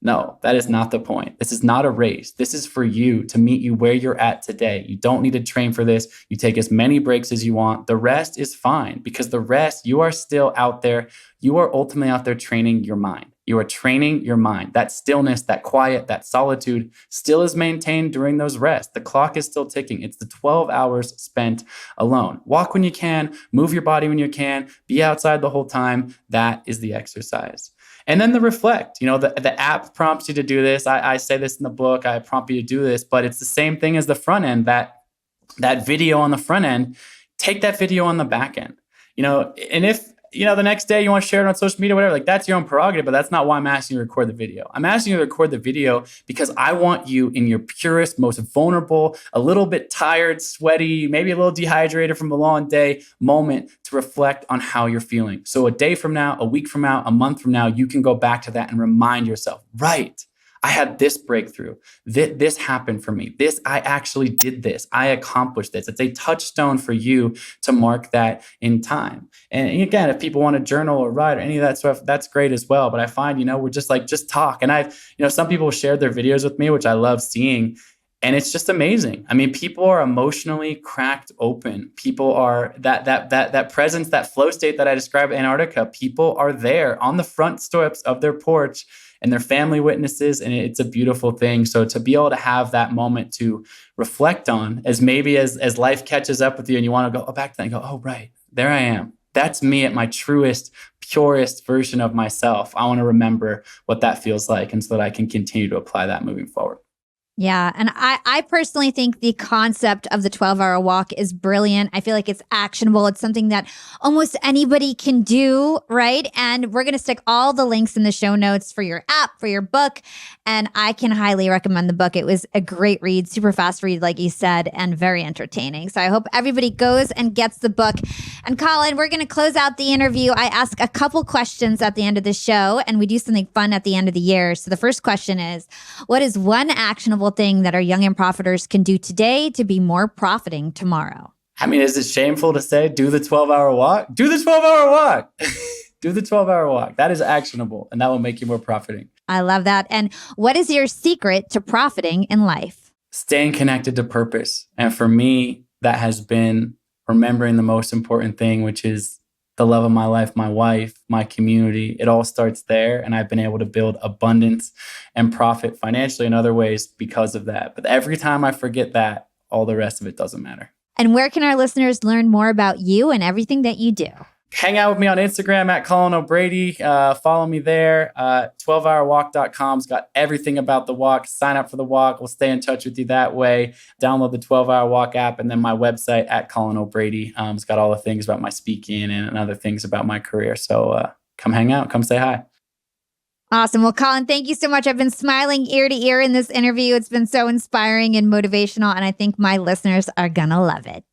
No, that is not the point. This is not a race. This is for you, to meet you where you're at today. You don't need to train for this. You take as many breaks as you want. The rest is fine, because the rest, you are still out there. You are ultimately out there training your mind. You are training your mind. That stillness, that quiet, that solitude still is maintained during those rests. The clock is still ticking. It's the 12 hours spent alone. Walk when you can, move your body when you can, be outside the whole time. That is the exercise. And then the reflect. The app prompts you to do this. I say this in the book. I prompt you to do this, but it's the same thing as the front end. That video on the front end, take that video on the back end. And if the next day you want to share it on social media, whatever, like, that's your own prerogative, but that's not why I'm asking you to record the video. I'm asking you to record the video because I want you in your purest, most vulnerable, a little bit tired, sweaty, maybe a little dehydrated from a long day moment to reflect on how you're feeling. So a day from now, a week from now, a month from now, you can go back to that and remind yourself, right, I had this breakthrough. This happened for me. I actually did this. I accomplished this. It's a touchstone for you to mark that in time. And again, if people want to journal or write or any of that stuff, that's great as well. But I find, we're just talk. And some people shared their videos with me, which I love seeing. And it's just amazing. I mean, people are emotionally cracked open. People are that presence, that flow state that I described in Antarctica. People are there on the front steps of their porch, and their family witnesses, and it's a beautiful thing. So to be able to have that moment to reflect on, as life catches up with you and you want to go back to that and go, oh, right, there I am. That's me at my truest, purest version of myself. I want to remember what that feels like, and so that I can continue to apply that moving forward. Yeah. And I personally think the concept of the 12-hour walk is brilliant. I feel like it's actionable. It's something that almost anybody can do, right? And we're going to stick all the links in the show notes for your app, for your book. And I can highly recommend the book. It was a great read, super fast read, like you said, and very entertaining. So I hope everybody goes and gets the book. And Colin, we're going to close out the interview. I ask a couple questions at the end of the show, and we do something fun at the end of the year. So the first question is, what is one actionable thing that our young and profiters can do today to be more profiting tomorrow? I mean, is it shameful to say, do the 12-hour walk? Do the 12-hour walk. Do the 12-hour walk. That is actionable, and that will make you more profiting. I love that. And what is your secret to profiting in life? Staying connected to purpose. And for me, that has been remembering the most important thing, which is the love of my life, my wife, my community. It all starts there. And I've been able to build abundance and profit financially in other ways because of that. But every time I forget that, all the rest of it doesn't matter. And where can our listeners learn more about you and everything that you do? Hang out with me on Instagram at Colin O'Brady. Follow me there. 12hourwalk.com's got everything about the walk. Sign up for the walk. We'll stay in touch with you that way. Download the 12-Hour Walk app, and then my website at Colin O'Brady. It's got all the things about my speaking and other things about my career. So come hang out. Come say hi. Awesome. Well, Colin, thank you so much. I've been smiling ear to ear in this interview. It's been so inspiring and motivational, and I think my listeners are going to love it.